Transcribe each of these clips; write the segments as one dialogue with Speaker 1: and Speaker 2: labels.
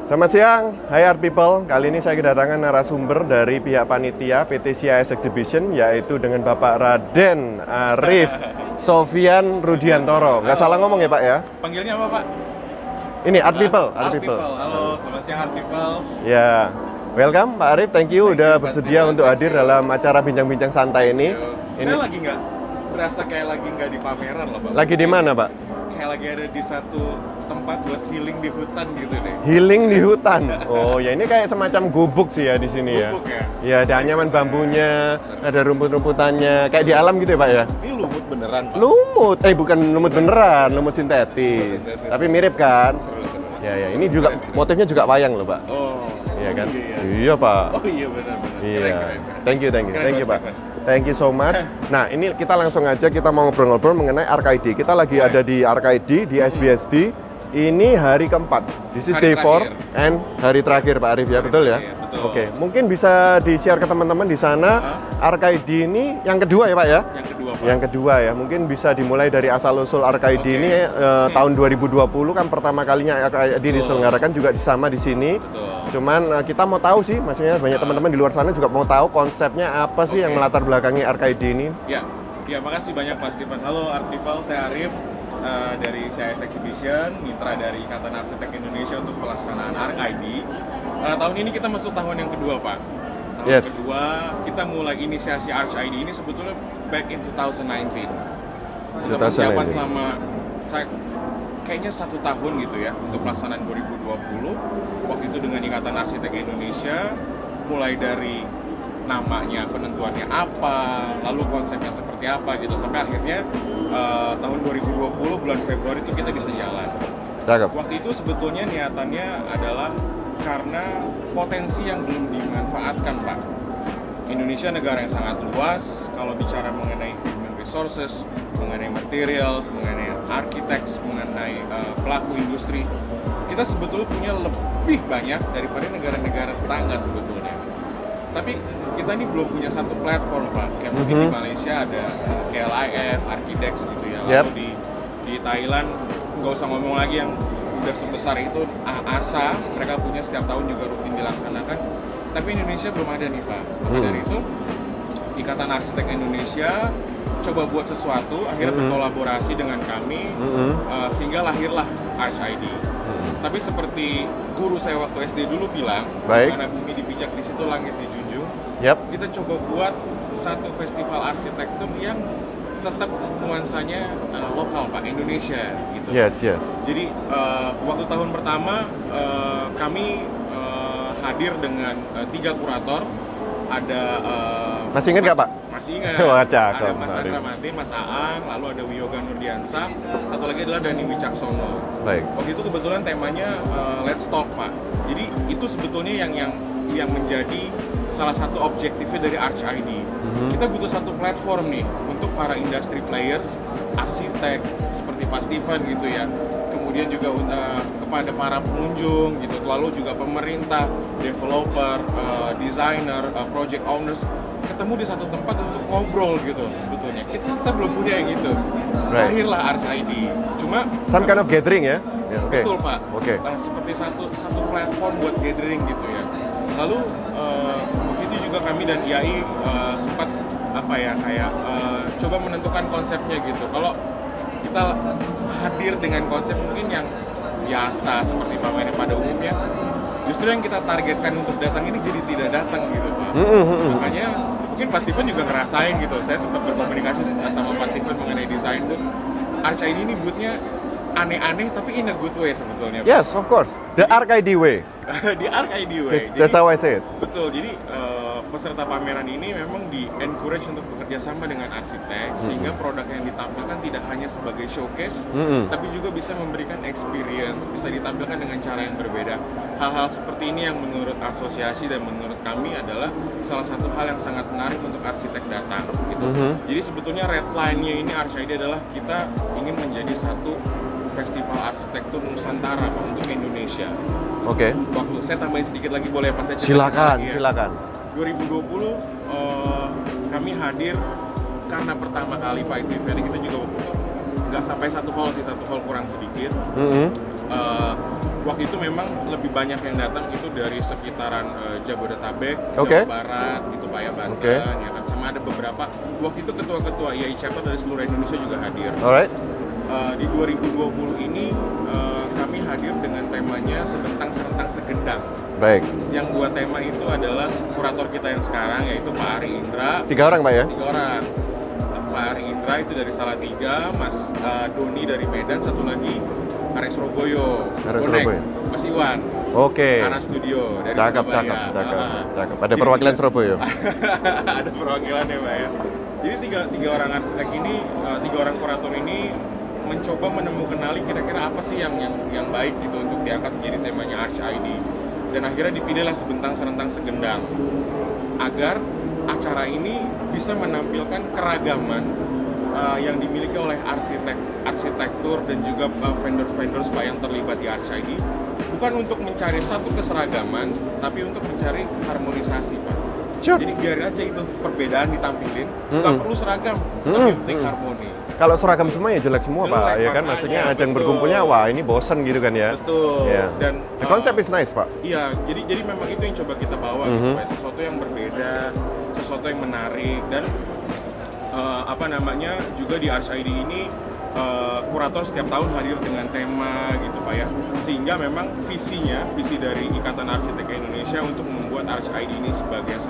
Speaker 1: Selamat siang, hai Art People. Kali ini saya kedatangan narasumber dari pihak panitia PT CIS Exhibition, yaitu dengan Bapak Raden Arif Sofian Rudiantoro. Nggak salah ngomong ya Pak ya?
Speaker 2: Panggilnya apa Pak?
Speaker 1: Ini Art People.
Speaker 2: Art People. Halo, selamat siang Art People.
Speaker 1: Ya, welcome Pak Arif. Thank you udah bersedia untuk hadir dalam acara bincang-bincang santai ini.
Speaker 2: Saya lagi nggak berasa kayak lagi nggak di pameran loh Pak.
Speaker 1: Lagi di mana Pak?
Speaker 2: Kayak lagi ada di satu tempat buat healing di hutan gitu deh.
Speaker 1: Healing di hutan. Oh ya, ini kayak semacam gubuk sih ya di sini ya.
Speaker 2: Gubuk ya?
Speaker 1: Ya, ada anyaman bambunya, ada rumput-rumputannya, kayak di alam gitu ya Pak ya.
Speaker 2: Ini lumut beneran Pak?
Speaker 1: Lumut, bukan lumut beneran, lumut sintetis. Tapi mirip kan?
Speaker 2: Seru.
Speaker 1: Ya, ini juga motifnya juga wayang loh Pak.
Speaker 2: Oh,
Speaker 1: Iya kan?
Speaker 2: Iya.
Speaker 1: Iya Pak.
Speaker 2: Oh iya benar-benar.
Speaker 1: Iya.
Speaker 2: Keren.
Speaker 1: Thank you
Speaker 2: Keren,
Speaker 1: Pak.
Speaker 2: Stephen.
Speaker 1: Thank you so much. Nah, ini kita langsung aja kita mau ngobrol-ngobrol mengenai Arkaidi. Kita lagi ada di Arkaidi di SBSD. Ini hari keempat. This is
Speaker 2: Hari
Speaker 1: day 4
Speaker 2: terakhir.
Speaker 1: and hari terakhir Pak Arif ya, betul ya?
Speaker 2: Iya, betul.
Speaker 1: Oke, mungkin bisa di-share ke teman-teman di sana. Arkaidi ini yang kedua ya Pak ya?
Speaker 2: Yang kedua Pak.
Speaker 1: Yang kedua ya, mungkin bisa dimulai dari asal-usul Arkaidi
Speaker 2: Oke.
Speaker 1: ini tahun 2020 kan pertama kalinya Arkaidi diselenggarakan juga sama di sini.
Speaker 2: Betul.
Speaker 1: Cuman kita mau tahu sih, maksudnya banyak teman-teman di luar sana juga mau tahu konsepnya apa sih yang melatar belakangi Arkaidi ini.
Speaker 2: Ya, makasih banyak Pak Stephen. Halo Art People, saya Arif dari CIS Exhibition, mitra dari Ikatan Arsitek Indonesia untuk pelaksanaan Arkaidi. Tahun ini kita masuk tahun yang kedua Pak. Tahun
Speaker 1: Yes.
Speaker 2: kedua kita mulai inisiasi Arkaidi ini sebetulnya back in 2019. Kita
Speaker 1: 2019.
Speaker 2: persiapan selama kayaknya 1 tahun gitu ya untuk pelaksanaan 2020. Waktu itu dengan Ikatan Arsitek Indonesia, mulai dari namanya, penentuannya apa, lalu konsepnya seperti apa gitu, sampai akhirnya tahun 2020 bulan Februari itu kita bisa jalan.
Speaker 1: Cakep.
Speaker 2: Waktu itu sebetulnya niatannya adalah karena potensi yang belum dimanfaatkan Pak. Indonesia negara yang sangat luas, kalau bicara mengenai human resources, mengenai materials, mengenai architects, mengenai pelaku industri, kita sebetulnya punya lebih banyak daripada negara-negara tetangga sebetulnya. Tapi kita ini belum punya satu platform Pak. Kayak mungkin di Malaysia ada KLIF, Architects gitu ya. Lalu di Thailand nggak usah ngomong lagi yang udah sebesar itu ASA, mereka punya setiap tahun juga rutin dilaksanakan. Tapi Indonesia belum ada nih Pak. Maka dari itu Ikatan Arsitek Indonesia coba buat sesuatu, akhirnya berkolaborasi dengan kami, sehingga lahirlah Arkaidi. Tapi seperti guru saya waktu SD dulu bilang,
Speaker 1: Baik.
Speaker 2: mana bumi dipijak di situ langit dijunjung.
Speaker 1: Yap.
Speaker 2: Kita coba buat satu festival arsitektur yang tetap nuansanya lokal Pak, Indonesia gitu.
Speaker 1: Yes.
Speaker 2: Jadi waktu tahun pertama kami hadir dengan 3 kurator. Ada
Speaker 1: Masih ingat nggak Pak?
Speaker 2: Masih ingat.
Speaker 1: Wah, cakep,
Speaker 2: Ada Mas
Speaker 1: Arif.
Speaker 2: Andra Martin, Mas Aang, lalu ada Wiyoga Nurdiansa, satu lagi adalah Dani Wicaksono.
Speaker 1: Baik.
Speaker 2: Waktu itu kebetulan temanya Let's Talk Pak. Jadi itu sebetulnya yang menjadi salah satu objektifnya dari Arkaidi. Kita butuh satu platform nih untuk para industry players, arsitek seperti Pak Stephen gitu ya. Kemudian juga kepada para pengunjung gitu, lalu juga pemerintah, developer, designer, project owners ketemu di satu tempat untuk ngobrol gitu sebetulnya. Kita belum punya yang gitu.
Speaker 1: Right.
Speaker 2: Lahirlah Arkaidi. Cuma
Speaker 1: Some kind of gathering ya? Ya, oke.
Speaker 2: betul Pak.
Speaker 1: Oke.
Speaker 2: Seperti satu platform buat gathering gitu ya. Lalu waktu itu juga kami dan IAI sempat coba menentukan konsepnya gitu. Kalau kita hadir dengan konsep mungkin yang biasa seperti pameran pada umumnya, justru yang kita targetkan untuk datang ini jadi tidak datang gitu Pak. Makanya mungkin Pak Stephen juga ngerasain gitu. Saya sempat berkomunikasi sama Pak Stephen mengenai desain booth. Arkaidi ini boothnya aneh-aneh tapi in a good way sebetulnya.
Speaker 1: Yes, of course. The Arkaidi way.
Speaker 2: Di Arkaidi way.
Speaker 1: That's how I say it.
Speaker 2: Betul. Jadi peserta pameran ini memang di-encourage untuk bekerja sama dengan arsitek sehingga produk yang ditampilkan tidak hanya sebagai showcase tapi juga bisa memberikan experience, bisa ditampilkan dengan cara yang berbeda. Hal-hal seperti ini yang menurut asosiasi dan menurut kami adalah salah satu hal yang sangat menarik untuk arsitek datang gitu. Jadi sebetulnya red line-nya ini Arkaidi adalah kita ingin menjadi satu festival arsitektur Nusantara Pak, untuk Indonesia.
Speaker 1: Oke.
Speaker 2: Waktu saya tambahin sedikit lagi boleh Pak? Saya
Speaker 1: Silakan.
Speaker 2: 2020 kami hadir karena pertama kali Pak itu event kita juga waktu itu nggak sampai 1 hall sih, 1 hall kurang sedikit. Waktu itu memang lebih banyak yang datang itu dari sekitaran Jabodetabek,
Speaker 1: Oke.
Speaker 2: Jawa Barat gitu Pak ya, Banten,
Speaker 1: Oke.
Speaker 2: ya kan. Sama ada beberapa, waktu itu ketua-ketua IAI chapter dari seluruh Indonesia juga hadir.
Speaker 1: Alright.
Speaker 2: Di 2020 ini kami hadir dengan temanya Sebentang Serentang Segendang.
Speaker 1: Baik.
Speaker 2: Yang buat tema itu adalah kurator kita yang sekarang, yaitu Pak Ari Indra.
Speaker 1: 3 orang Pak ya?
Speaker 2: 3 orang. Pak Ari Indra itu dari Salatiga, Mas Doni dari Medan, satu lagi Arek Surabaya.
Speaker 1: Arek
Speaker 2: Bonek,
Speaker 1: Surabaya.
Speaker 2: Mas Iwan.
Speaker 1: Oke.
Speaker 2: Anak studio dari
Speaker 1: Cakep,
Speaker 2: Surabaya.
Speaker 1: cakep. Ada perwakilan Surabaya.
Speaker 2: Ada perwakilannya Pak ya. Jadi tiga orang arsitek ini, 3 orang kurator ini mencoba menemukan kira-kira apa sih yang baik gitu untuk diangkat menjadi temanya Arch ID. Dan akhirnya dipilihlah Sebentang Serentang Segendang agar acara ini bisa menampilkan keragaman yang dimiliki oleh arsitektur dan juga vendor-vendor yang terlibat di Arch ID, bukan untuk mencari satu keseragaman, tapi untuk mencari harmonisasi Pak.
Speaker 1: Sure.
Speaker 2: Jadi biarin aja itu perbedaan ditampilin, nggak perlu seragam, tapi penting harmoni.
Speaker 1: Kalau seragam semua ya jelek semua
Speaker 2: Jelek,
Speaker 1: Pak, ya kan?
Speaker 2: makanya,
Speaker 1: Maksudnya ajang
Speaker 2: betul.
Speaker 1: berkumpulnya, wah ini bosen gitu kan ya?
Speaker 2: Betul.
Speaker 1: Yeah.
Speaker 2: Dan
Speaker 1: The concept is nice Pak.
Speaker 2: Iya, jadi memang itu yang coba kita bawa gitu, Pak. Sesuatu yang berbeda, sesuatu yang menarik, dan juga di Arch ID ini kurator setiap tahun hadir dengan tema gitu Pak ya, sehingga memang visi dari Ikatan Arsitek Indonesia untuk membuat Arch ID ini sebagai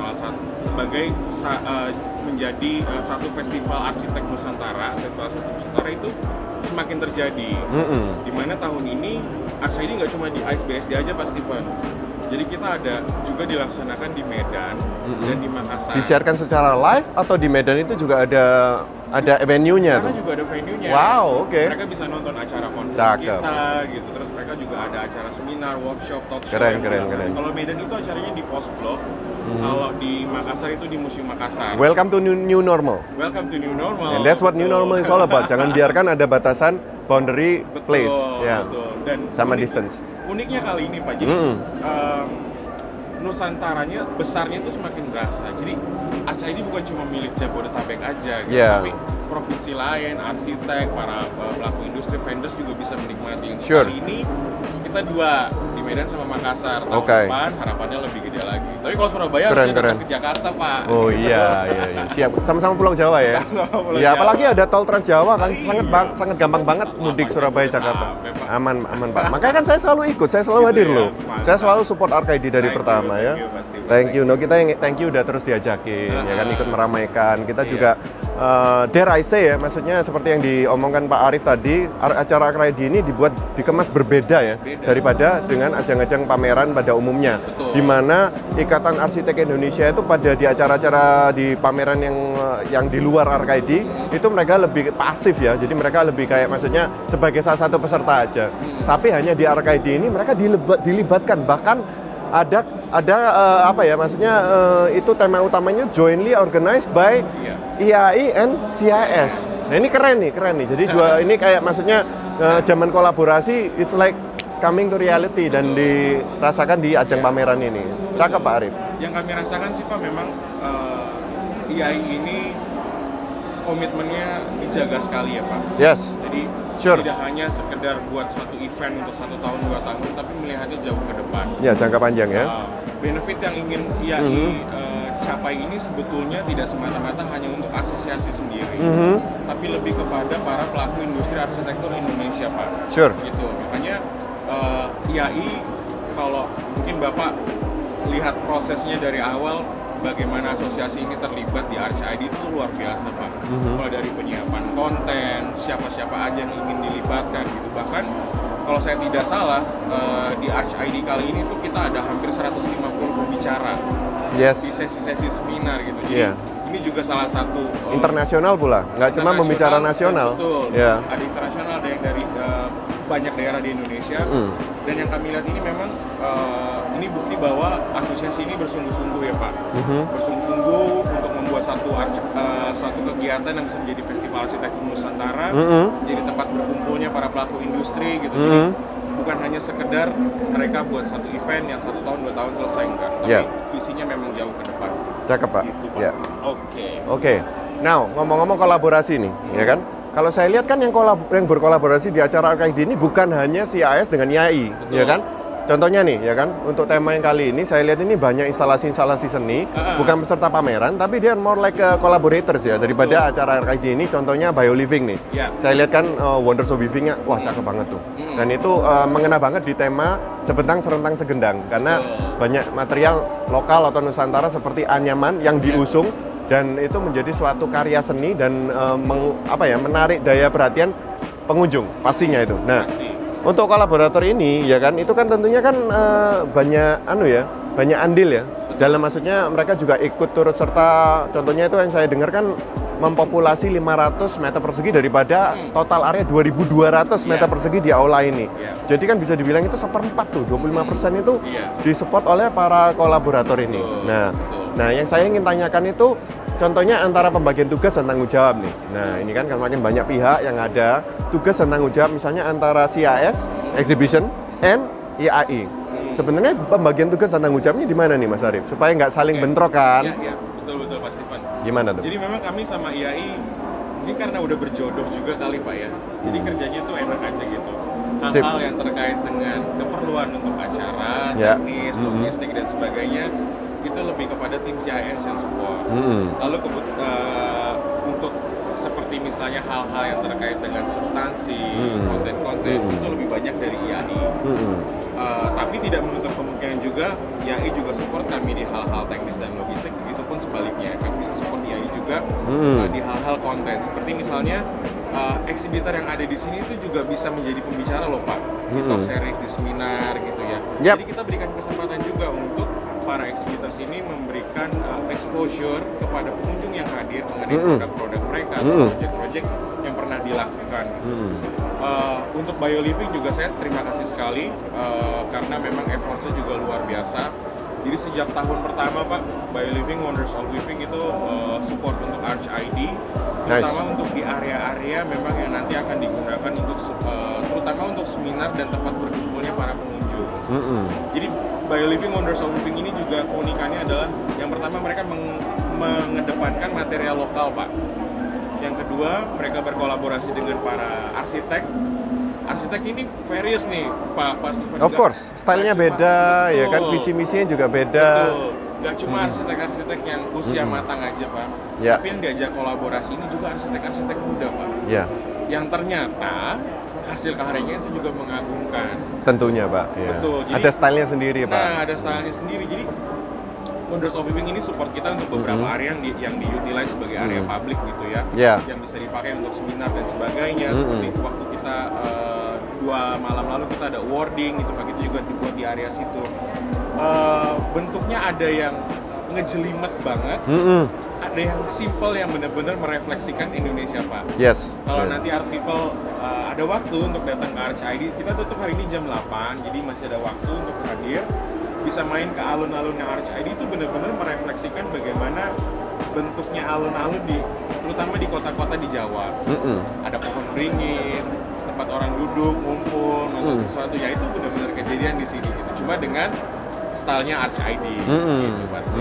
Speaker 2: menjadi satu festival arsitek Nusantara. Festival arsitek Nusantara itu semakin terjadi. Dimana tahun ini Arch ID nggak cuma di ISBSD aja Pak Steven. Jadi kita ada juga dilaksanakan di Medan dan di Makassar.
Speaker 1: Disiarkan secara live atau di Medan itu juga ada venue-nya
Speaker 2: Sana
Speaker 1: tuh?
Speaker 2: juga ada venue-nya.
Speaker 1: Wow, oke.
Speaker 2: Mereka bisa nonton acara conference
Speaker 1: Cakep.
Speaker 2: kita gitu. Terus mereka juga ada acara seminar, workshop, talk show.
Speaker 1: Keren.
Speaker 2: Kalau Medan itu acaranya di Post Blok. Kalau di Makassar itu di Museum Makassar.
Speaker 1: Welcome to new normal.
Speaker 2: Welcome to new normal.
Speaker 1: And that's what new normal is all about. Jangan biarkan ada batasan boundary place. Ya.
Speaker 2: Betul. Dan
Speaker 1: Sama distance.
Speaker 2: Uniknya kali ini Pak, jadi Nusantaranya besarnya itu semakin berasa. Jadi Arch ID bukan cuma milik Jabodetabek aja gitu, tapi provinsi lain, arsitek, para pelaku industri, vendors juga bisa menikmati.
Speaker 1: Sure.
Speaker 2: Kali ini kita 2 di Medan sama Makassar. Tahun depan harapannya lebih gede lagi. Tapi kalau Surabaya harusnya datang ke Jakarta Pak.
Speaker 1: Oh iya. Siap. Sama-sama Pulau Jawa ya. Iya, apalagi ada tol Trans Jawa kan, sangat gampang banget mudik Surabaya Jakarta. Aman Pak. Makanya kan saya selalu ikut, saya selalu hadir loh. Saya selalu support Arch ID dari pertama ya. Thank you. No, kita yang thank you udah terus diajakin ya kan, ikut meramaikan. Kita juga dare I say ya, maksudnya seperti yang diomongkan Pak Arief tadi, acara Arch ID ini dikemas berbeda ya daripada dengan ajang-ajang pameran pada umumnya. Di mana Ikatan Arsitek Indonesia itu pada di acara-acara di pameran yang di luar Arch ID itu mereka lebih pasif ya. Jadi mereka lebih kayak maksudnya sebagai salah satu peserta aja. Tapi hanya di Arch ID ini mereka dilibatkan, bahkan ada itu tema utamanya jointly organized by IAI and CIS. Nah ini keren nih. Jadi ini kayak maksudnya zaman kolaborasi, it's like coming to reality dan dirasakan di ajang pameran ini. Cakep Pak Arief.
Speaker 2: Yang kami rasakan sih Pak, memang IAI ini komitmennya dijaga sekali ya Pak.
Speaker 1: Yes.
Speaker 2: Jadi tidak hanya sekedar buat satu event untuk 1 tahun 2 tahun, tapi melihatnya jauh ke depan.
Speaker 1: Ya, jangka panjang ya.
Speaker 2: Benefit yang ingin IAI capai ini sebetulnya tidak semata-mata hanya untuk asosiasi sendiri, tapi lebih kepada para pelaku industri arsitektur Indonesia Pak.
Speaker 1: Sure.
Speaker 2: Gitu. Makanya IAI, kalau mungkin Bapak lihat prosesnya dari awal, bagaimana asosiasi ini terlibat di Arch ID itu luar biasa Pak. Mulai dari penyiapan konten, siapa-siapa aja yang ingin dilibatkan gitu. Bahkan kalau saya tidak salah, di Arch ID kali ini tuh kita ada hampir 150 pembicara di sesi-sesi seminar gitu. Jadi ini juga salah satu
Speaker 1: internasional pula, nggak cuma pembicara nasional.
Speaker 2: Betul. Ada internasional, ada yang dari banyak daerah di Indonesia. Dan yang kami lihat ini memang ini bukti bahwa asosiasi ini bersungguh-sungguh ya Pak. Bersungguh-sungguh untuk membuat suatu kegiatan yang bisa menjadi festival arsitektur Nusantara, jadi tempat berkumpulnya para pelaku industri gitu. Jadi bukan hanya sekedar mereka buat satu event yang 1 tahun 2 tahun selesai, enggak, tapi visinya memang jauh ke depan.
Speaker 1: Cakep Pak.
Speaker 2: Gitu, Pak.
Speaker 1: Ya.
Speaker 2: Oke.
Speaker 1: Now ngomong-ngomong kolaborasi nih, ya kan? kalau saya lihat kan yang berkolaborasi di acara RKID ini bukan hanya CIS dengan IAI, ya kan? Contohnya nih, ya kan, untuk tema yang kali ini saya lihat ini banyak instalasi-instalasi seni, bukan peserta pameran, tapi dia more like collaborators ya, daripada acara RKID ini. Contohnya BioLiving nih, saya lihat kan Wonders of Weaving-nya, wah cakep banget tuh. Dan itu mengena banget di tema Sebentang Serentang Segendang, karena banyak material lokal atau Nusantara seperti anyaman yang diusung, dan itu menjadi suatu karya seni dan menarik daya perhatian pengunjung, pastinya itu. Nah, untuk kolaborator ini ya kan, itu kan tentunya kan banyak banyak andil ya. Dalam maksudnya mereka juga ikut turut serta, contohnya itu yang saya dengar kan mempopulasi 500 meter persegi daripada total area 2.200 meter persegi di aula ini. Jadi kan bisa dibilang itu seperempat tuh, 25% itu disupport oleh para kolaborator ini. Nah, yang saya ingin tanyakan itu contohnya antara pembagian tugas dan tanggung jawab nih. Nah, ini kan semakin banyak pihak yang ada tugas dan tanggung jawab, misalnya antara CIS, Exhibition, and IAI. Sebenarnya pembagian tugas dan tanggung jawabnya di mana nih Mas Arief? Supaya nggak saling bentrok kan?
Speaker 2: Iya, betul Pak Stephen.
Speaker 1: Gimana tuh?
Speaker 2: Jadi memang kami sama IAI, ini karena udah berjodoh juga kali Pak ya. Jadi kerjanya tuh enak aja gitu. Hal-hal yang terkait dengan keperluan untuk acara, teknis, logistik, dan sebagainya, itu lebih kepada tim CIS yang support. Lalu untuk seperti misalnya hal-hal yang terkait dengan substansi, konten-konten, itu lebih banyak dari IAI. Tapi tidak menutup kemungkinan juga IAI juga support kami di hal-hal teknis dan logistik, begitupun sebaliknya kami bisa support IAI juga di hal-hal konten. Seperti misalnya eksibitor yang ada di sini itu juga bisa menjadi pembicara loh Pak, di talk series, di seminar gitu ya. Jadi kita berikan kesempatan juga untuk para eksibitor ini memberikan exposure kepada pengunjung yang hadir mengenai produk-produk mereka atau project-project yang pernah dilakukan. Untuk BioLiving juga saya terima kasih sekali karena memang effortnya juga luar biasa. Jadi sejak tahun pertama Pak, BioLiving Wonders of Weaving itu support untuk ArchID, terutama untuk di area-area memang yang nanti akan digunakan untuk terutama untuk seminar dan tempat berkumpulnya para pengunjung. Jadi BioLiving Wonders of Weaving ini juga keunikannya adalah yang pertama mereka mengedepankan material lokal Pak. Yang kedua mereka berkolaborasi dengan para arsitek. Arsitek ini various nih Pak Stephen.
Speaker 1: Of course, stylenya beda, ya kan, visi misinya juga beda.
Speaker 2: Betul. Gak cuma arsitek-arsitek yang usia matang aja Pak, tapi yang diajak kolaborasi ini juga arsitek-arsitek muda Pak. Yang ternyata hasil karyanya itu juga mengagumkan.
Speaker 1: Tentunya Pak.
Speaker 2: Betul. Jadi,
Speaker 1: ada stylenya sendiri Pak.
Speaker 2: Nah, ada stylenya sendiri. Jadi Wonders of Weaving ini support kita untuk beberapa area yang diutilize sebagai area publik gitu ya, yang bisa dipakai untuk seminar dan sebagainya. Seperti waktu kita 2 malam lalu kita ada awarding itu Pak, itu juga dibuat di area situ. Bentuknya ada yang ngejelimet banget, ada yang simple yang benar-benar merefleksikan Indonesia Pak. Kalau nanti art people ada waktu untuk datang ke ArchID, kita tutup hari ini jam 8, jadi masih ada waktu untuk hadir, bisa main ke alun-alunnya ArchID. Itu benar-benar merefleksikan bagaimana bentuknya alun-alun terutama di kota-kota di Jawa. Ada pohon beringin, tempat orang duduk, ngumpul, nonton sesuatu, ya itu benar-benar kejadian di sini gitu. Cuma dengan stylenya ArchID gitu pasti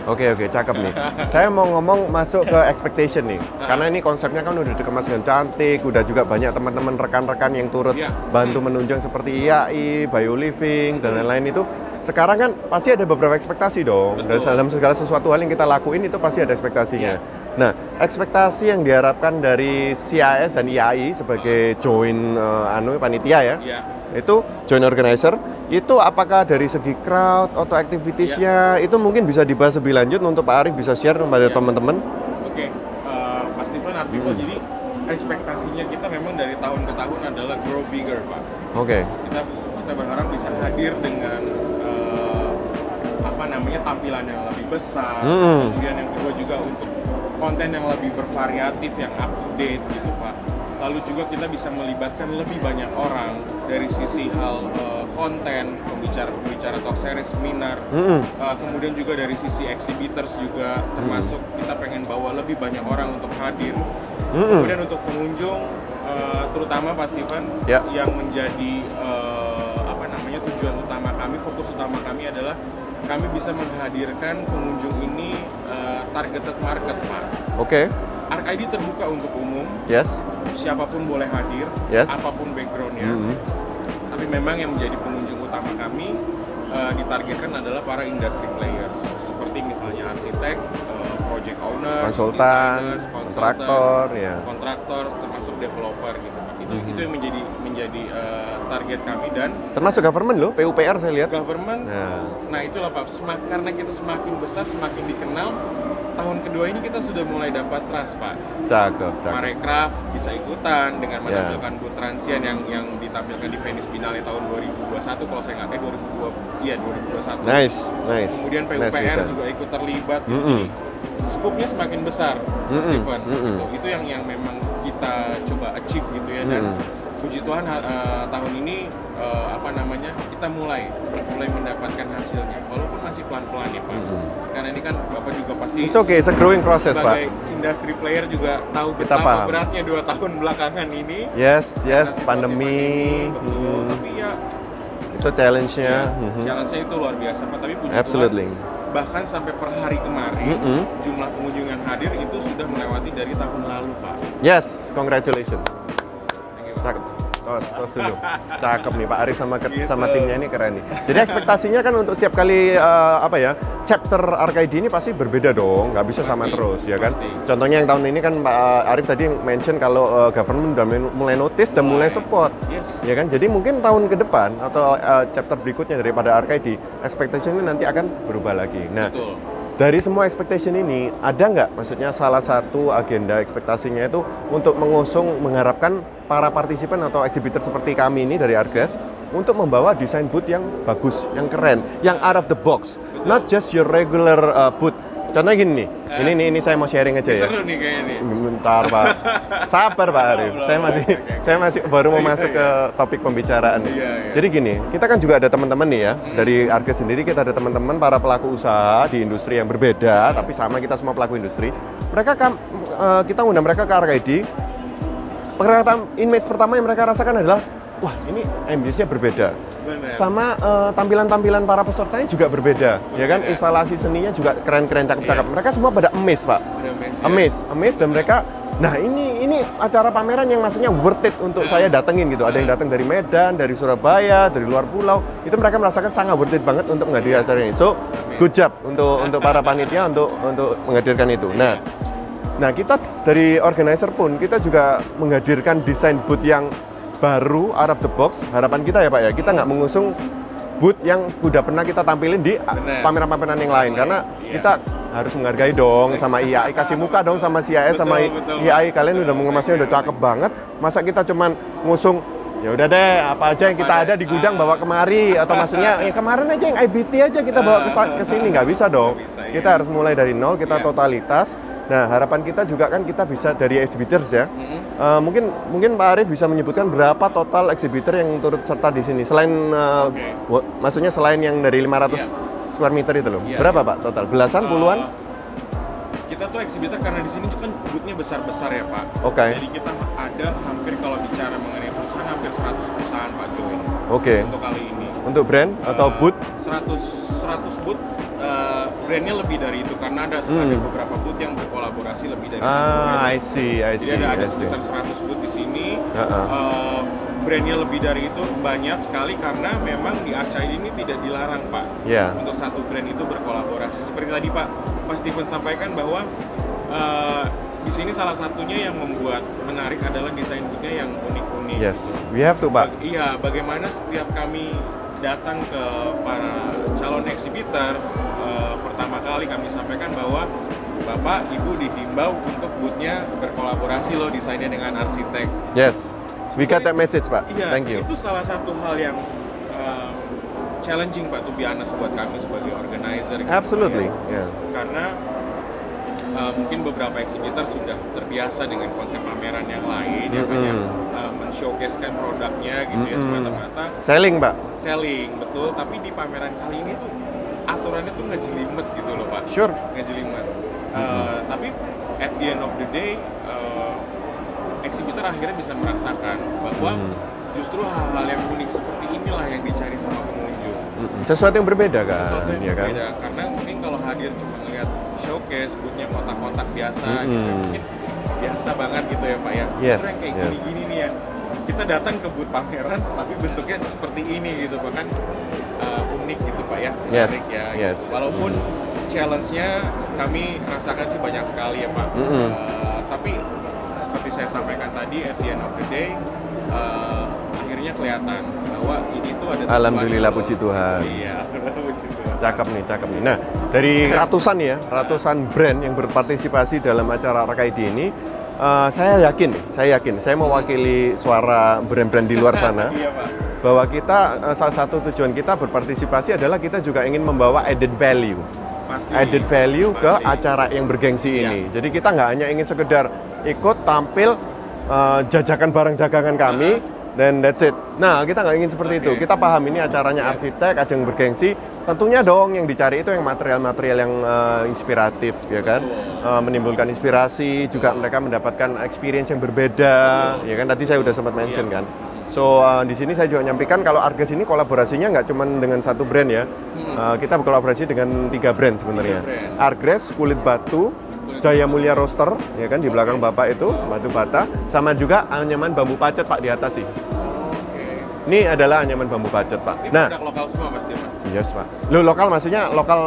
Speaker 1: Oke, cakep nih. Saya mau ngomong masuk ke expectation nih, karena ini konsepnya kan udah dikemas dengan cantik, udah juga banyak teman-teman rekan-rekan yang turut bantu menunjang seperti IAI, BioLiving, dan lain-lain itu. Sekarang kan pasti ada beberapa ekspektasi dong. Dalam segala sesuatu hal yang kita lakuin itu pasti ada ekspektasinya. Nah, ekspektasi yang diharapkan dari CIS dan IAI sebagai joint panitia ya, itu joint organizer, itu apakah dari segi crowd atau activities-nya itu mungkin bisa dibahas lebih lanjut untuk Pak Arief bisa share kepada teman-teman?
Speaker 2: Oke, Pak Stephen, artikel jadi ekspektasinya kita memang dari tahun ke tahun adalah grow bigger Pak. Kita berharap bisa hadir dengan tampilan yang lebih besar, kemudian yang kedua juga untuk konten yang lebih bervariatif, yang up to date gitu Pak. Lalu juga kita bisa melibatkan lebih banyak orang dari sisi hal konten, pembicara talk series, seminar, kemudian juga dari sisi exhibitors juga, termasuk kita pengen bawa lebih banyak orang untuk hadir. Kemudian untuk pengunjung, terutama Pak Stephen, yang menjadi tujuan utama kami, fokus utama kami adalah kami bisa menghadirkan pengunjung ini targeted market Pak. ArcID terbuka untuk umum,
Speaker 1: Yes.
Speaker 2: siapapun boleh hadir,
Speaker 1: Yes.
Speaker 2: apapun backgroundnya.
Speaker 1: Mhm.
Speaker 2: Tapi memang yang menjadi pengunjung utama kami ditargetkan adalah para industry players, seperti misalnya arsitek, project owner,
Speaker 1: Konsultan, kontraktor, ya.
Speaker 2: kontraktor, termasuk developer gitu Pak. Itu yang menjadi target kami, dan
Speaker 1: Termasuk government loh, PUPR saya lihat.
Speaker 2: government. Nah itulah Pak, karena kita semakin besar, semakin dikenal. Tahun kedua ini kita sudah mulai dapat trust Pak.
Speaker 1: Cakep.
Speaker 2: Parekraf bisa ikutan dengan menampilkan booth Transian yang ditampilkan di Venice Biennale tahun 2021 kalau saya nggak 2021.
Speaker 1: Nice.
Speaker 2: Kemudian
Speaker 1: Nice,
Speaker 2: PUPR
Speaker 1: Vita.
Speaker 2: juga ikut terlibat. Jadi skupnya semakin besar, Stephen. Itu yang memang kita coba achieve gitu ya. Dan puji Tuhan tahun ini kita mulai mendapatkan hasilnya, walaupun masih pelan-pelan ya Pak. Karena ini kan Bapak juga pasti
Speaker 1: It's okay, it's a growing process, Pak.
Speaker 2: sebagai industry player juga tahu
Speaker 1: Kita
Speaker 2: betapa
Speaker 1: paham.
Speaker 2: beratnya 2 tahun belakangan ini.
Speaker 1: Yes,
Speaker 2: Karena situasi
Speaker 1: pandemi.
Speaker 2: betul. Tapi ya
Speaker 1: Itu challenge-nya.
Speaker 2: challenge-nya itu luar biasa Pak. Tapi puji
Speaker 1: Absolutely.
Speaker 2: Tuhan, bahkan sampai per hari kemarin jumlah pengunjung yang hadir itu sudah melewati dari tahun lalu Pak.
Speaker 1: Yes, congratulations.
Speaker 2: Thank you, Pak.
Speaker 1: Cakep. Tos dulu. Cakep nih Pak Arif sama
Speaker 2: Gitu.
Speaker 1: timnya ini keren nih. Jadi ekspektasinya kan untuk setiap kali chapter ArcID ini pasti berbeda dong, nggak bisa sama
Speaker 2: Pasti,
Speaker 1: terus ya kan.
Speaker 2: pasti.
Speaker 1: Contohnya yang tahun ini kan Pak Arif tadi mention kalau government udah mulai notice dan mulai support.
Speaker 2: Yes.
Speaker 1: Ya kan, jadi mungkin tahun ke depan atau chapter berikutnya daripada ArcID, expectation-nya nanti akan berubah lagi. Nah,
Speaker 2: Betul.
Speaker 1: dari semua expectation ini, ada nggak maksudnya salah satu agenda ekspektasinya itu untuk mengharapkan para partisipan atau exhibitor seperti kami ini dari Arcres untuk membawa desain booth yang bagus, yang keren, yang out of the box, not just your regular booth. Contohnya gini nih, ini saya mau sharing aja ya.
Speaker 2: Seru nih kayaknya nih.
Speaker 1: Bentar Pak, sabar Pak Arif. Saya masih baru mau masuk ke topik pembicaraan nih.
Speaker 2: Iya.
Speaker 1: Jadi gini, kita kan juga ada teman-teman nih ya dari Arcres sendiri. Kita ada teman-teman para pelaku usaha di industri yang berbeda, tapi sama kita semua pelaku industri. Kita undang mereka ke ArcID. Image pertama yang mereka rasakan adalah, wah ini ambience-nya berbeda.
Speaker 2: Benar.
Speaker 1: Sama tampilan-tampilan para pesertanya juga berbeda, ya kan? Instalasi seninya juga keren-keren, cakep-cakep. Mereka semua pada amazed, Pak. Amazed dan mereka, nah ini acara pameran yang maksudnya worth it untuk saya datengin gitu. Ada yang datang dari Medan, dari Surabaya, dari luar pulau. Itu mereka merasakan sangat worth it banget untuk menghadiri acara ini. So, good job untuk para panitia untuk menghadirkan itu. Nah, kita dari organizer pun kita juga menghadirkan desain booth yang baru, out of the box. Harapan kita ya Pak ya, kita nggak mengusung booth yang sudah pernah kita tampilin di pameran-pameran yang lain, karena kita harus menghargai dong sama IAI, kasih muka dong sama CIS sama IAI. Kalian udah mengemasnya udah cakep banget, masa kita cuman ngusung ya udah deh apa aja yang kita ada di gudang bawa kemari, atau maksudnya ya kemarin aja yang IBT aja kita bawa ke sini, nggak bisa dong. Kita harus mulai dari nol, kita totalitas. Nah, harapan kita juga kan kita bisa dari exhibitors ya. Mungkin Pak Arif bisa menyebutkan berapa total exhibitor yang turut serta di sini selain maksudnya selain yang dari 500 square meter itu loh. Berapa Pak total? Belasan, puluhan?
Speaker 2: Kita tuh exhibitor karena di sini tuh kan booth-nya besar-besar ya Pak.
Speaker 1: Oke.
Speaker 2: Jadi kita ada hampir, kalau bicara mengenai perusahaan, hampir 100 perusahaan Pak Joy.
Speaker 1: Oke.
Speaker 2: Untuk kali ini.
Speaker 1: Untuk brand atau booth?
Speaker 2: 100 booth. Brandnya lebih dari itu karena ada beberapa booth yang berkolaborasi lebih dari satu brand.
Speaker 1: I see.
Speaker 2: Jadi ada sekitar 100 booth di sini. Brandnya lebih dari itu banyak sekali karena memang di ArcID ini tidak dilarang Pak untuk satu brand itu berkolaborasi. Seperti tadi Pak Steven sampaikan bahwa di sini salah satunya yang membuat menarik adalah desain booth-nya yang unik-unik.
Speaker 1: Yes, we have to Pak.
Speaker 2: Iya, bagaimana setiap kami datang ke para calon exhibitor, pertama kali kami sampaikan bahwa Bapak, Ibu dihimbau untuk booth-nya berkolaborasi loh desainnya dengan arsitek.
Speaker 1: Yes, we got that message Pak.
Speaker 2: Iya,
Speaker 1: Thank you.
Speaker 2: itu salah satu hal yang challenging Pak, to be honest buat kami sebagai organizer. Gitu,
Speaker 1: Absolutely.
Speaker 2: ya. Karena mungkin beberapa exhibitor sudah terbiasa dengan konsep pameran yang lain, yang hanya men-showcase-kan produknya gitu ya semata-mata.
Speaker 1: Selling Pak.
Speaker 2: Selling, betul. Tapi di pameran kali ini tuh aturannya tuh ngejelimet gitu loh Pak.
Speaker 1: Sure.
Speaker 2: Ngejelimet. Tapi at the end of the day, exhibitor akhirnya bisa merasakan bahwa justru hal-hal yang unik seperti inilah yang dicari sama pengunjung.
Speaker 1: Sesuatu yang berbeda kan?
Speaker 2: Sesuatu yang
Speaker 1: ya
Speaker 2: berbeda,
Speaker 1: kan?
Speaker 2: karena mungkin kalau hadir cuma ngeliat showcase, booth-nya kotak-kotak biasa gitu, mungkin biasa banget gitu ya Pak ya.
Speaker 1: Yes,
Speaker 2: Justru yang kayak
Speaker 1: yes.
Speaker 2: gini-gini nih yang kita datang ke booth pameran tapi bentuknya seperti ini gitu Pak kan, unik gitu Pak ya,
Speaker 1: Yes,
Speaker 2: menarik ya.
Speaker 1: yes.
Speaker 2: Gitu. Walaupun challenge-nya kami rasakan sih banyak sekali ya Pak. Tapi seperti saya sampaikan tadi, at the end of the day, akhirnya kelihatan bahwa ini tuh ada.
Speaker 1: Alhamdulillah, puji Tuhan.
Speaker 2: Iya, puji Tuhan.
Speaker 1: Cakep nih, cakep nih. Nah, dari ratusan brand yang berpartisipasi dalam acara RKID ini, saya yakin, saya mewakili suara brand-brand di luar sana,
Speaker 2: Iya, Pak.
Speaker 1: bahwa kita, salah satu tujuan kita berpartisipasi adalah kita juga ingin membawa added value.
Speaker 2: Pasti.
Speaker 1: Added value ke
Speaker 2: Pasti.
Speaker 1: acara yang bergengsi
Speaker 2: Iya.
Speaker 1: ini. Jadi kita nggak hanya ingin sekedar ikut tampil, jajakan barang dagangan kami, then that's it. Nah, kita nggak ingin seperti itu. Kita paham ini acaranya arsitek, ajang bergengsi. Tentunya dong yang dicari itu yang material-material yang inspiratif, ya kan? Menimbulkan inspirasi, juga mereka mendapatkan experience yang berbeda, ya kan? Tadi saya udah sempat mention kan. So, di sini saya juga nyampaikan kalau Arges ini kolaborasinya nggak cuma dengan satu brand ya. Kita berkolaborasi dengan 3 brand sebenarnya.
Speaker 2: 3 brand.
Speaker 1: Arges, Kulit Batu, Jaya Mulia Roaster, ya kan, di belakang Bapak itu, batu bata, sama juga anyaman bambu pacet Pak di atas sih.
Speaker 2: Oke.
Speaker 1: Ini adalah anyaman bambu pacet Pak.
Speaker 2: Ini
Speaker 1: Nah,
Speaker 2: produk lokal semua pasti Pak.
Speaker 1: yes Pak. Lo lokal maksudnya lokal,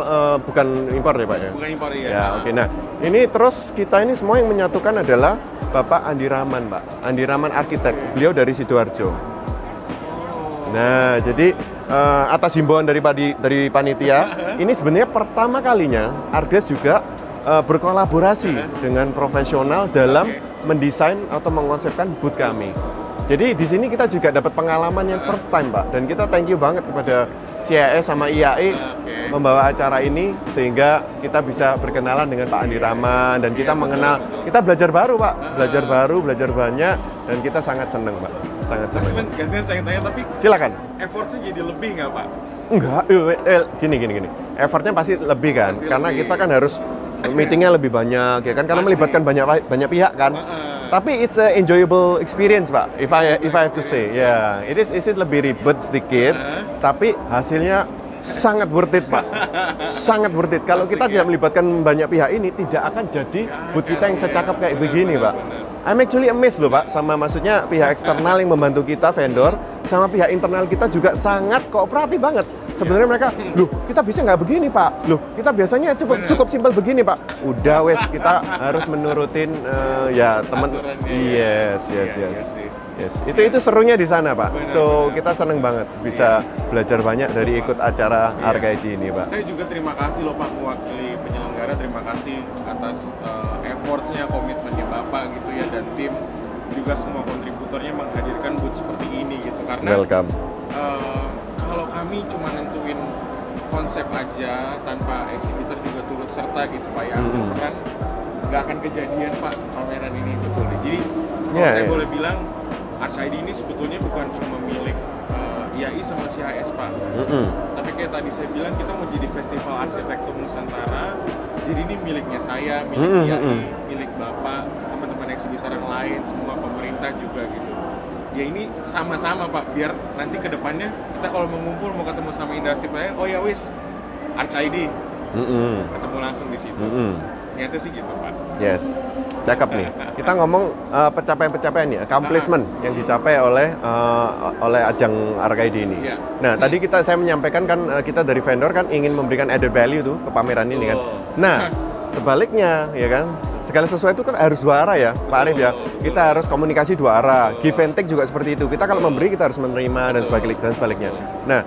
Speaker 1: bukan impor ya Pak ya?
Speaker 2: Bukan impor ya.
Speaker 1: Ya, oke. Nah, ini terus kita ini semua yang menyatukan adalah Bapak Andi Rahman, Pak. Andi Rahman arsitek. Beliau dari Sidoarjo. Nah, jadi atas himbauan dari panitia, ini sebenarnya pertama kalinya Arges juga berkolaborasi dengan profesional dalam mendesain atau mengkonsepkan booth kami. Jadi di sini kita juga dapat pengalaman yang first time, Pak. Dan kita thank you banget kepada CIS sama IAI membawa acara ini sehingga kita bisa berkenalan dengan Pak Andi Rahman dan kita mengenal, kita belajar baru, Pak. Belajar banyak dan kita sangat senang, Pak. Sangat senang.
Speaker 2: Mas, gantian saya tanya, tapi
Speaker 1: Silakan.
Speaker 2: effortnya jadi lebih nggak Pak?
Speaker 1: Enggak, gini. Effortnya pasti lebih kan,
Speaker 2: Pasti
Speaker 1: karena
Speaker 2: lebih.
Speaker 1: kita kan harus meetingnya lebih banyak, ya kan, karena
Speaker 2: Pasti.
Speaker 1: melibatkan banyak pihak kan. Tapi it's a enjoyable experience, Pak. If I have to say, ya, it is lebih ribet sedikit, tapi hasilnya sangat worth it, Pak. Sangat worth it. Kalau kita tidak melibatkan banyak pihak ini, tidak akan jadi booth kita yang secakep kayak begini, Pak. I'm actually amazed loh, Pak, sama maksudnya pihak eksternal yang membantu kita, vendor, sama pihak internal kita juga sangat kooperatif banget. Sebenarnya mereka, loh, kita bisa nggak begini, Pak? Loh, kita biasanya cukup simpel begini, Pak. Udah, wes, kita harus menurutin ya teman.
Speaker 2: Aturannya.
Speaker 1: Yes.
Speaker 2: Iya sih.
Speaker 1: Yes, itu serunya di sana, Pak.
Speaker 2: Benar,
Speaker 1: So,
Speaker 2: benar.
Speaker 1: kita seneng banget bisa belajar banyak dari ikut acara
Speaker 2: Iya.
Speaker 1: RKID ini, Pak.
Speaker 2: Saya juga terima kasih loh Pak, mewakili penyelenggara, terima kasih atas efforts-nya, komitmennya Bapak gitu ya, dan tim juga semua kontributornya menghadirkan booth seperti ini gitu, karena
Speaker 1: Welcome.
Speaker 2: kalau kami cuma nentuin konsep aja tanpa eksibitor juga turut serta gitu Pak ya, kan nggak akan kejadian Pak pameran ini, betul. Jadi kalau saya boleh bilang, RKID ini sebetulnya bukan cuma milik IAI sama CIS Pak, tapi kayak tadi saya bilang, kita mau jadi festival arsitektur Nusantara, jadi ini miliknya saya, milik IAI, milik Bapak, teman-teman eksibitor yang lain, semua pemerintah juga gitu. Ya ini sama-sama Pak, biar nanti ke depannya kita kalau mengumpul mau ketemu sama industri lain, oh ya wis, RKID, ketemu langsung di situ. Niatnya sih gitu Pak.
Speaker 1: Yes, cakep nih. Kita ngomong pencapaian-pencapaian ya, accomplishment yang dicapai oleh ajang RKID ini.
Speaker 2: Iya.
Speaker 1: Nah, tadi saya menyampaikan kan kita dari vendor kan ingin memberikan added value tuh ke pameran ini kan. Nah, sebaliknya ya kan, segala sesuatu kan harus dua arah ya, Pak Arif ya. Kita harus komunikasi dua arah. Give and take juga seperti itu. Kita kalau memberi kita harus menerima dan sebaliknya. Nah,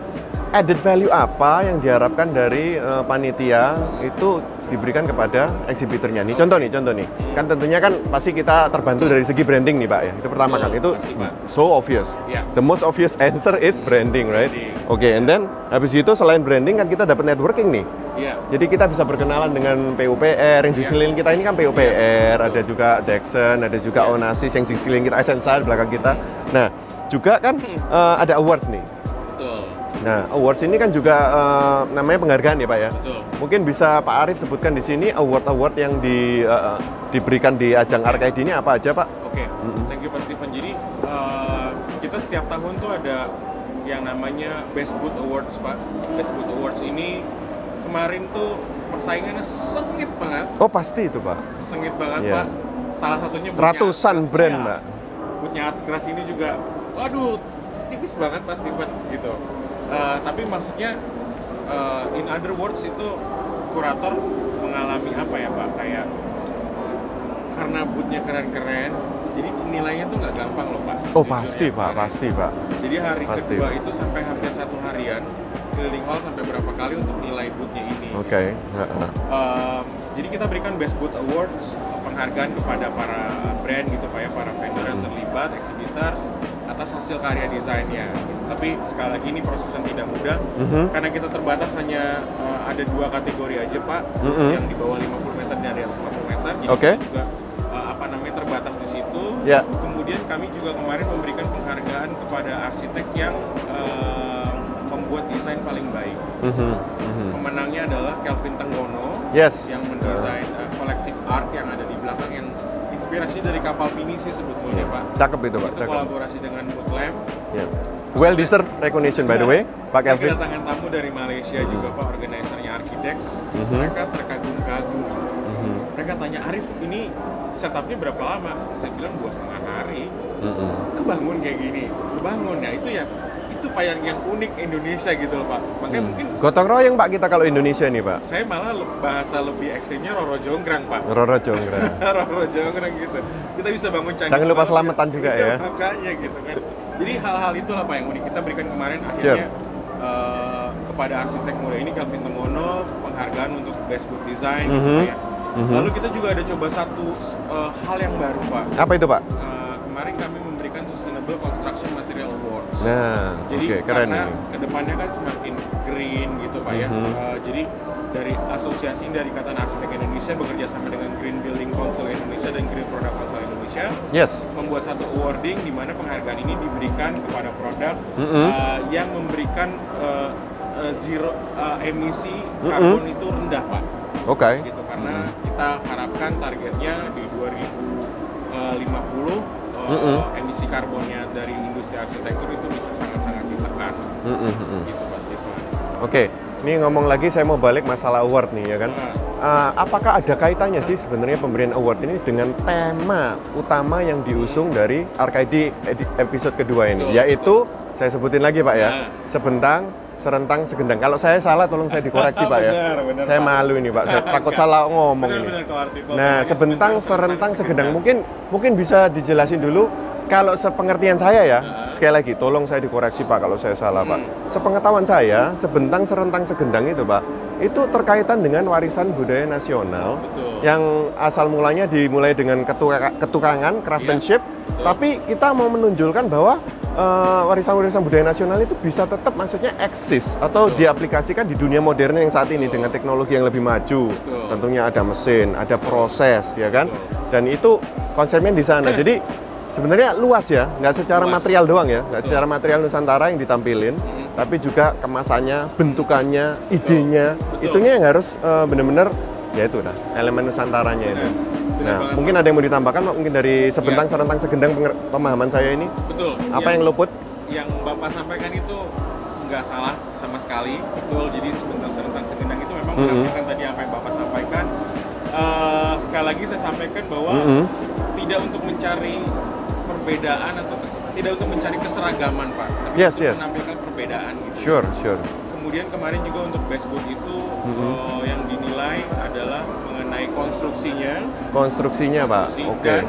Speaker 1: added value apa yang diharapkan dari panitia itu diberikan kepada eksibitornya nih. Contoh nih. Kan tentunya kan pasti kita terbantu dari segi branding nih, Pak ya. Itu pertama kan. Itu
Speaker 2: pasti, Pak.
Speaker 1: so obvious.
Speaker 2: Yeah.
Speaker 1: The most obvious answer is branding, right? Oke, and then habis itu selain branding kan kita dapat networking nih.
Speaker 2: Iya.
Speaker 1: Jadi kita bisa berkenalan dengan PUPR, yang di sekeliling kita ini kan PUPR, ada juga Dexon, ada juga Onasis yang di sekeliling kita, Essensa di belakang kita. Nah, juga kan ada awards nih.
Speaker 2: Betul.
Speaker 1: Nah, awards ini kan juga namanya penghargaan ya, Pak ya.
Speaker 2: Betul.
Speaker 1: Mungkin bisa Pak Arif sebutkan di sini award-award yang diberikan di ajang RKID ini apa aja, Pak?
Speaker 2: Oke, thank you Pak Steven. Jadi kita setiap tahun tuh ada yang namanya Best Booth Awards Pak. Best Booth Awards ini kemarin tuh persaingannya sengit banget.
Speaker 1: Oh, pasti itu, Pak.
Speaker 2: Sengit banget
Speaker 1: Iya.
Speaker 2: Pak. salah satunya bootnya
Speaker 1: Ratusan
Speaker 2: Artgrass.
Speaker 1: brand,
Speaker 2: Ya,
Speaker 1: Mbak.
Speaker 2: bootnya Artgrass ini juga, waduh, tipis banget Pak Steven gitu. Tapi maksudnya in other words itu kurator mengalami apa ya Pak, kayak karena bootnya keren-keren, jadi nilainya tuh nggak gampang loh Pak.
Speaker 1: Oh
Speaker 2: jujur
Speaker 1: pasti
Speaker 2: ya,
Speaker 1: Pak,
Speaker 2: kemarin.
Speaker 1: pasti Pak.
Speaker 2: Jadi hari
Speaker 1: Pasti.
Speaker 2: kedua itu sampai hampir 1 harian keliling hall sampai berapa kali untuk nilai bootnya ini.
Speaker 1: Oke.
Speaker 2: Jadi kita berikan Best Boot Awards, penghargaan kepada para brand gitu Pak ya, para vendor yang terlibat, exhibitors atas hasil karya desainnya. Gitu. Tapi sekali lagi ini proses yang tidak mudah karena kita terbatas hanya ada 2 kategori aja Pak, yang di bawah 50 meter dan di atas 50 meter. Jadi
Speaker 1: Oke.
Speaker 2: kita juga terbatas di situ.
Speaker 1: Ya.
Speaker 2: Kemudian kami juga kemarin memberikan penghargaan kepada arsitek yang membuat desain paling baik. Pemenangnya adalah Kelvin Tenggono
Speaker 1: Yes.
Speaker 2: yang mendesain collective art yang ada di belakang, yang inspirasi dari kapal pinisi sebetulnya Pak.
Speaker 1: Cakep itu Pak,
Speaker 2: Itu
Speaker 1: cakep.
Speaker 2: kolaborasi dengan Bootlamp.
Speaker 1: Ya. Well deserved recognition by the way, Pak
Speaker 2: Saya
Speaker 1: Kelvin.
Speaker 2: kedatangan tamu dari Malaysia juga Pak, organisernya Architects. Mereka terkagum-kagum. Mereka tanya, Arif, ini setupnya berapa lama? Saya bilang 2,5 hari. Kebangun kayak gini, kebangun ya itu Pak yang unik Indonesia gitu loh Pak. Makanya mungkin
Speaker 1: Gotong royong Pak kita kalau Indonesia nih Pak.
Speaker 2: saya malah bahasa lebih ekstrimnya Roro Jonggrang Pak.
Speaker 1: Roro Jonggrang.
Speaker 2: Roro Jonggrang gitu. Kita bisa bangun candi.
Speaker 1: Jangan lupa
Speaker 2: semalam
Speaker 1: selamatan juga ya.
Speaker 2: Makanya gitu kan. Jadi hal-hal itulah Pak yang unik kita berikan kemarin akhirnya kepada arsitek muda ini Kelvin Tenggono, penghargaan untuk Best Boot Design gitu Pak ya. Lalu kita juga ada coba satu hal yang baru Pak.
Speaker 1: Apa itu Pak?
Speaker 2: Kemarin kami memberikan Sustainable Construction Material Awards.
Speaker 1: Nah,
Speaker 2: Jadi
Speaker 1: oke, keren
Speaker 2: karena
Speaker 1: ini.
Speaker 2: kedepannya kan semakin green gitu Pak ya. Jadi dari asosiasi dari Ikatan Arsitek Indonesia bekerja sama dengan Green Building Council Indonesia dan Green Product Council Indonesia
Speaker 1: Yes.
Speaker 2: membuat satu awarding di mana penghargaan ini diberikan kepada produk yang memberikan zero emisi karbon itu rendah Pak.
Speaker 1: Oke.
Speaker 2: Gitu karena kita harapkan targetnya di 2050 emisi karbonnya dari industri arsitektur itu bisa sangat-sangat ditekan. Gitu Pak Steven.
Speaker 1: Oke, ini ngomong lagi saya mau balik masalah award nih ya kan. Apakah ada kaitannya sih sebenarnya pemberian award ini dengan tema utama yang diusung dari RKID episode kedua ini, yaitu saya sebutin lagi Pak ya, Sebentang, Serentang, Segendang. Kalau saya salah tolong saya dikoreksi Pak ya.
Speaker 2: Benar,
Speaker 1: Saya
Speaker 2: Pak.
Speaker 1: malu ini Pak, saya takut salah ngomong ini.
Speaker 2: Benar-benar kalau artikel
Speaker 1: Nah,
Speaker 2: namanya
Speaker 1: Sebentang, Serentang, Segendang mungkin bisa dijelasin dulu. Kalau sepengertian saya ya, sekali lagi tolong saya dikoreksi Pak kalau saya salah Pak. Sepengetahuan saya, Sebentang, Serentang, Segendang itu Pak, itu terkaitan dengan warisan budaya nasional.
Speaker 2: Betul.
Speaker 1: Yang asal mulanya dimulai dengan ketukangan, craftsmanship, tapi kita mau menunjukkan bahwa warisan-warisan budaya nasional itu bisa tetap maksudnya eksis atau diaplikasikan di dunia modern yang saat ini dengan teknologi yang lebih maju. Tentunya ada mesin, ada proses, ya kan? Dan itu konsepnya di sana. Jadi sebenarnya luas ya, nggak secara material doang ya, nggak secara material Nusantara yang ditampilin, tapi juga kemasannya, bentukannya, idenya, itunya yang harus benar-benar ya itu dah elemen Nusantaranya itu. Nah, mungkin ada yang mau ditambahkan, mungkin dari Sebentang, Serentang, Segendang pemahaman saya ini.
Speaker 2: Betul.
Speaker 1: Apa yang luput?
Speaker 2: Yang Bapak sampaikan itu nggak salah sama sekali. Betul. Jadi Sebentang, Serentang, Segendang itu memang menampilkan tadi apa yang Bapak sampaikan. Sekali lagi saya sampaikan bahwa tidak untuk mencari perbedaan atau tidak untuk mencari keseragaman Pak, tapi untuk menampilkan perbedaan gitu.
Speaker 1: Sure.
Speaker 2: Kemudian kemarin juga untuk Best Boot itu yang dinilai adalah mengenai konstruksinya
Speaker 1: Pak. Oke.
Speaker 2: Dan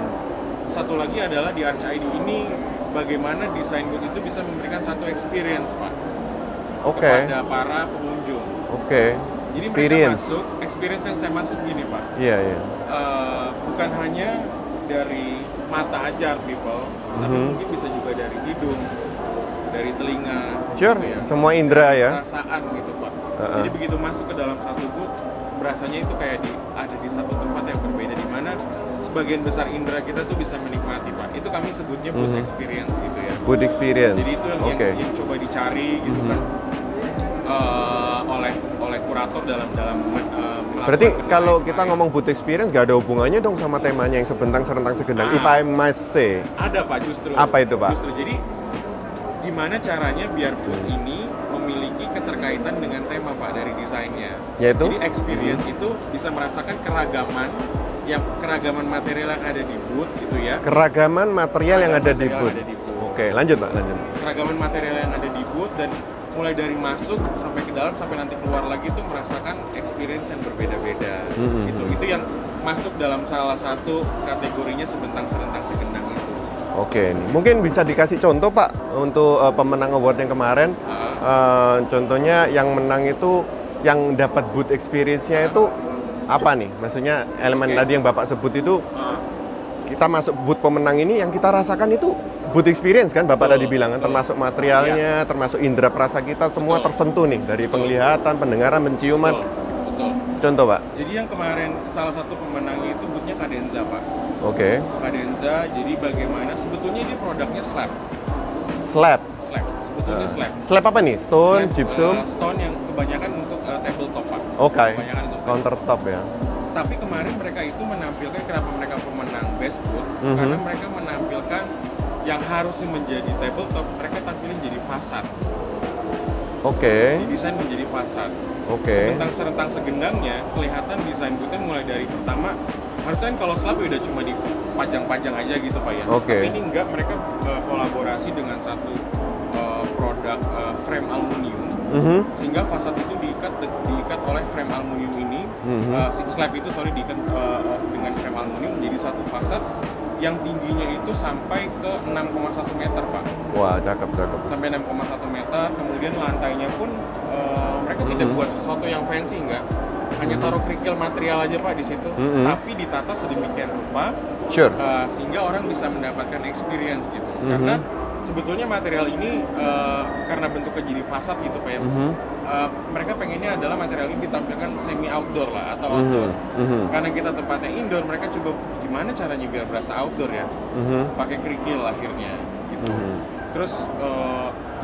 Speaker 2: satu lagi adalah di RCID ini bagaimana desain boot itu bisa memberikan satu experience Pak kepada para pengunjung. Jadi mereka masuk, experience yang saya maksud gini Pak.
Speaker 1: Iya.
Speaker 2: Bukan hanya dari mata aja people, tapi mungkin bisa juga dari hidung, dari telinga.
Speaker 1: Sure,
Speaker 2: gitu ya.
Speaker 1: semua indera ya.
Speaker 2: Perasaan gitu Pak. Jadi begitu masuk ke dalam satu booth, berasanya itu kayak ada di satu tempat yang berbeda, di mana sebagian besar indera kita tuh bisa menikmati Pak. Itu kami sebutnya booth experience gitu ya.
Speaker 1: Booth experience.
Speaker 2: Jadi itu yang coba dicari gitu kan oleh kurator dalam
Speaker 1: berarti kalau kita ngomong booth experience gak ada hubungannya dong sama temanya yang Sebentang, Serentang, Segendang. If I must say.
Speaker 2: Ada Pak justru.
Speaker 1: Apa itu Pak?
Speaker 2: Justru jadi gimana caranya biar booth ini memiliki keterkaitan dengan tema Pak dari desainnya.
Speaker 1: Yaitu?
Speaker 2: Jadi experience itu bisa merasakan keragaman material yang ada di booth gitu ya.
Speaker 1: Keragaman material yang ada di booth. Oke, lanjut Pak, lanjut.
Speaker 2: Keragaman material yang ada di booth, dan mulai dari masuk sampai ke dalam sampai nanti keluar lagi itu merasakan experience yang berbeda-beda. Itu yang masuk dalam salah satu kategorinya sebentang serentang segendang itu.
Speaker 1: Oke, nih mungkin bisa dikasih contoh Pak untuk pemenang award yang kemarin. Contohnya yang menang itu, yang dapat booth experience-nya itu apa nih? Maksudnya elemen tadi yang Bapak sebut itu, kita masuk booth pemenang ini yang kita rasakan itu booth experience kan Bapak tadi bilang kan, termasuk materialnya, termasuk indera perasa kita semua tersentuh nih, dari penglihatan, pendengaran, penciuman.
Speaker 2: Betul.
Speaker 1: Contoh Pak.
Speaker 2: Jadi yang kemarin salah satu pemenangnya itu boothnya Cadenza Pak.
Speaker 1: Oke.
Speaker 2: Cadenza, jadi bagaimana sebetulnya dia produknya slab.
Speaker 1: Slab.
Speaker 2: Sebetulnya slab.
Speaker 1: Slab apa nih? Stone, gypsum?
Speaker 2: Stone yang kebanyakan untuk tabletop Pak.
Speaker 1: Oke.
Speaker 2: Kebanyakan untuk
Speaker 1: countertop ya.
Speaker 2: Tapi kemarin mereka itu menampilkan, kenapa mereka pemenang best booth? Karena mereka menampilkan yang harusnya menjadi tabletop, mereka tampilin jadi fasad.
Speaker 1: Oke.
Speaker 2: Didesain menjadi fasad.
Speaker 1: Oke.
Speaker 2: Serentang segendangnya kelihatan desain boothnya mulai dari pertama, harusnya kalau slab udah cuma dipajang-pajang aja gitu Pak ya.
Speaker 1: Oke.
Speaker 2: Tapi ini enggak, mereka kolaborasi dengan satu produk frame aluminium, sehingga fasad itu diikat oleh frame aluminium ini. Slab itu diikat dengan frame aluminium menjadi satu fasad yang tingginya itu sampai ke 6,1 meter Pak.
Speaker 1: Wah, cakep.
Speaker 2: Sampai 6,1 meter, kemudian lantainya pun mereka tidak buat sesuatu yang fancy, enggak. Hanya taruh kerikil material aja Pak di situ, tapi ditata sedemikian rupa sehingga orang bisa mendapatkan experience gitu. Karena sebetulnya material ini karena bentuknya jadi fasad gitu Pak ya. Mereka pengennya adalah material ini ditampilkan semi outdoor lah atau outdoor. Karena kita tempatnya indoor, mereka coba gimana caranya biar berasa outdoor ya. Pakai kerikil akhirnya gitu. Terus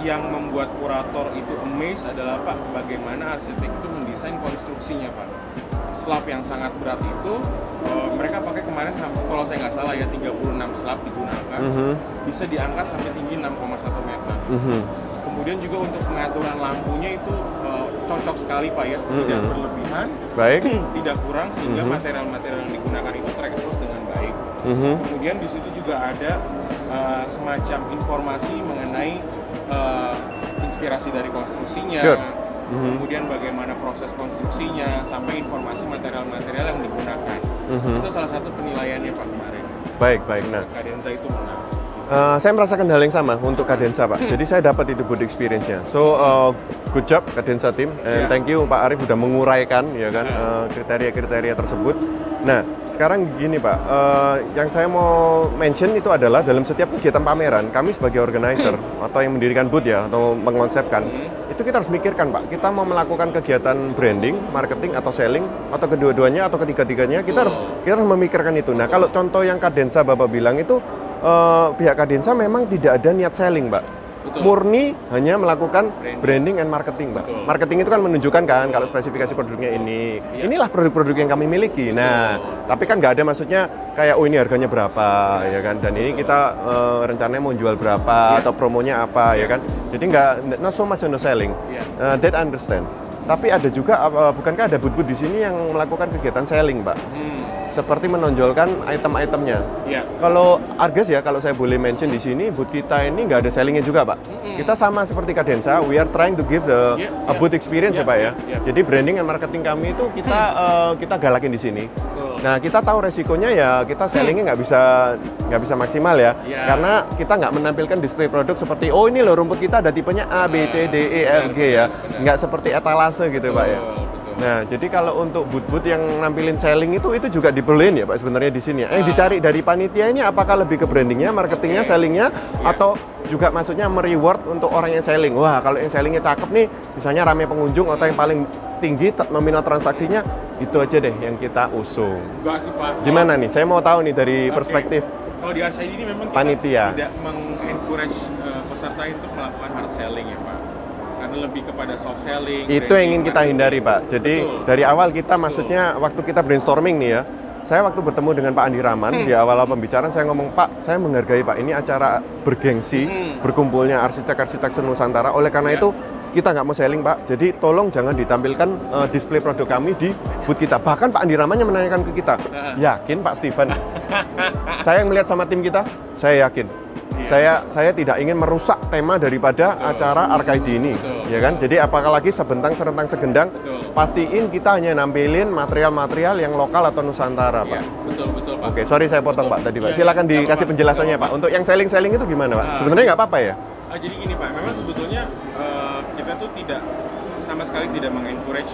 Speaker 2: yang membuat kurator itu amazed adalah Pak, bagaimana arsitek itu mendesain konstruksinya Pak. Slab yang sangat berat itu mereka pakai kemarin, kalau saya nggak salah ya, 36 slab digunakan, bisa diangkat sampai tinggi 6,1 meter. Kemudian juga untuk pengaturan lampunya itu cocok sekali Pak ya, tidak berlebihan, tidak kurang, sehingga material-material yang digunakan itu terekspos dengan baik. Kemudian di situ juga ada semacam informasi mengenai inspirasi dari konstruksinya, kemudian bagaimana proses konstruksinya, sampai informasi material-material yang digunakan. Itu salah satu penilaiannya Pak kemarin.
Speaker 1: Baik. Nah,
Speaker 2: Cadenza itu menang.
Speaker 1: Saya merasakan hal yang sama untuk Cadenza Pak. Jadi saya dapat itu booth experience-nya. So good job Cadenza team, and thank you Pak Arief udah menguraikan ya kan kriteria-kriteria tersebut. Nah sekarang gini Pak, yang saya mau mention itu adalah dalam setiap kegiatan pameran kami sebagai organizer atau yang mendirikan booth ya atau mengonsepkan, itu kita harus mikirkan Pak, kita mau melakukan kegiatan branding, marketing atau selling atau kedua-duanya atau ketiga-tiganya, kita harus memikirkan itu. Nah kalau contoh yang Cadenza Bapak bilang itu, pihak Cadenza memang tidak ada niat selling Pak. Murni hanya melakukan branding and marketing Mbak. Marketing itu kan menunjukkan kan kalau spesifikasi produknya ini, inilah produk-produk yang kami miliki. Nah, tapi kan nggak ada maksudnya kayak ini harganya berapa ya kan, dan ini kita rencananya mau jual berapa atau promonya apa ya kan. Jadi not so much on the selling. That I understand. Tapi ada juga bukankah ada booth-booth di sini yang melakukan kegiatan selling Pak? Seperti menonjolkan item-itemnya. Kalau Arges ya, kalau saya boleh mention di sini, booth kita ini nggak ada sellingnya juga Pak. Kita sama seperti Cadenza, we are trying to give a booth experience ya Pak ya. Jadi branding dan marketing kami itu kita galakin di sini. Nah kita tahu resikonya ya, kita sellingnya nggak bisa maksimal ya, karena kita nggak menampilkan display produk seperti ini loh rumput kita ada tipenya A, B, C, D, E, F, G ya, nggak seperti etalase gitu Pak ya. Nah, jadi kalau untuk booth-booth yang nampilin selling itu juga diperluin ya Pak sebenarnya di sini. Dicari dari panitia ini apakah lebih ke brandingnya, marketingnya, sellingnya, atau juga maksudnya mereward untuk orang yang selling. Wah, kalau yang sellingnya cakep nih, misalnya rame pengunjung atau yang paling tinggi nominal transaksinya, itu aja deh yang kita usung.
Speaker 2: Enggak sih Pak.
Speaker 1: Gimana nih? Saya mau tahu nih dari perspektif
Speaker 2: kalau di RCID ini memang
Speaker 1: panitia
Speaker 2: kita tidak mengencourage peserta untuk melakukan hard selling ya Pak. Karena lebih kepada soft selling.
Speaker 1: Itu yang ingin kita hindari Pak. Jadi dari awal kita maksudnya waktu kita brainstorming nih ya, saya waktu bertemu dengan Pak Andi Rahman di awal pembicaraan saya ngomong, Pak, saya menghargai Pak, ini acara bergengsi, berkumpulnya arsitek-arsitek senusantara. Oleh karena itu kita nggak mau selling Pak, jadi tolong jangan ditampilkan display produk kami di booth kita. Bahkan Pak Andi Ramanya menanyakan ke kita, yakin Pak Steven? Saya yang melihat sama tim kita, saya yakin. Saya tidak ingin merusak tema daripada acara RKID ini, ya kan? Jadi apalagi sebentang serentang segendang, pastiin kita hanya nampilin material-material yang lokal atau Nusantara, Pak.
Speaker 2: Betul Pak.
Speaker 1: Oke, sorry saya potong Pak tadi Pak. Silakan dikasih penjelasannya Pak. Untuk yang selling-selling itu gimana Pak? Sebenarnya nggak apa-apa ya?
Speaker 2: Jadi gini Pak, memang sebetulnya kita tuh sama sekali tidak mengencourage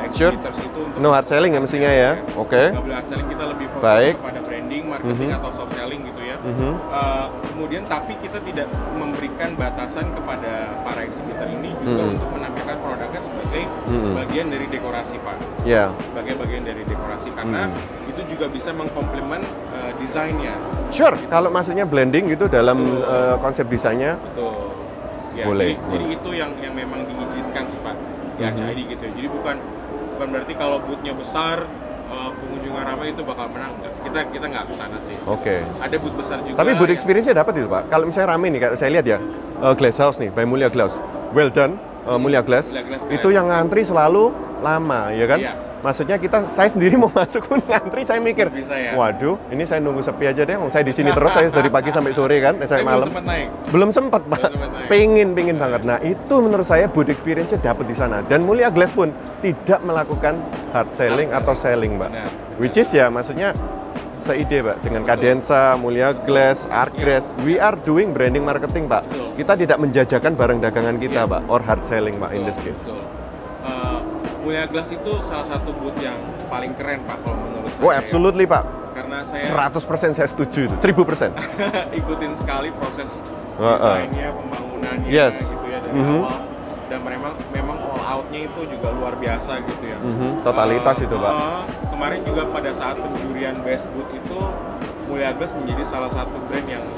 Speaker 2: exhibitors itu untuk
Speaker 1: no hard selling ya mestinya ya. Oke.
Speaker 2: Nggak boleh hard selling, kita lebih fokus kepada branding, marketing atau soft selling gitu ya. Kemudian tapi kita tidak memberikan batasan kepada para exhibitor ini juga untuk menampilkan produknya sebagai bagian dari dekorasi Pak. Sebagai bagian dari dekorasi karena itu juga bisa mengkomplement desainnya.
Speaker 1: Sure. Gitu. Kalau maksudnya blending gitu dalam konsep desainnya.
Speaker 2: Betul. Ya,
Speaker 1: boleh.
Speaker 2: Jadi itu yang memang diizinkan sih Pak di RCID gitu. Jadi bukan berarti kalau booth-nya besar pengunjung ramai itu bakal menang. Kita nggak kesana sih.
Speaker 1: Oke.
Speaker 2: Ada booth besar juga.
Speaker 1: Tapi booth experience-nya dapat itu Pak. Kalau misalnya ramai nih, saya lihat ya Glass House nih, by Mulia Glass. Well done, Mulia Glass. Itu yang ngantri selalu lama, ya kan? Iya. Maksudnya saya sendiri mau masuk pun ngantri, saya mikir, waduh, ini saya nunggu sepi aja deh, saya di sini terus, saya dari pagi sampai sore kan, saya malam. Belum sempat Pak, pengen banget. Nah itu menurut saya booth experience-nya dapat di sana. Dan Mulia Glass pun tidak melakukan hard selling atau selling Pak. Which is ya maksudnya seide Pak, dengan Cadenza, Mulia Glass, Artgrass, we are doing branding marketing Pak. Kita tidak menjajakan barang dagangan kita Pak, or hard selling Pak in this case.
Speaker 2: Mulia Glass itu salah satu booth yang paling keren Pak kalau menurut saya.
Speaker 1: Oh, absolutely Pak.
Speaker 2: Karena saya
Speaker 1: 100% saya setuju itu, 1000%.
Speaker 2: Ikutin sekali proses desainnya, pembangunannya gitu ya dari awal. Dan memang all out-nya itu juga luar biasa gitu ya.
Speaker 1: Totalitas itu Pak.
Speaker 2: Kemarin juga pada saat penjurian Best Booth itu Mulia Glass menjadi salah satu brand yang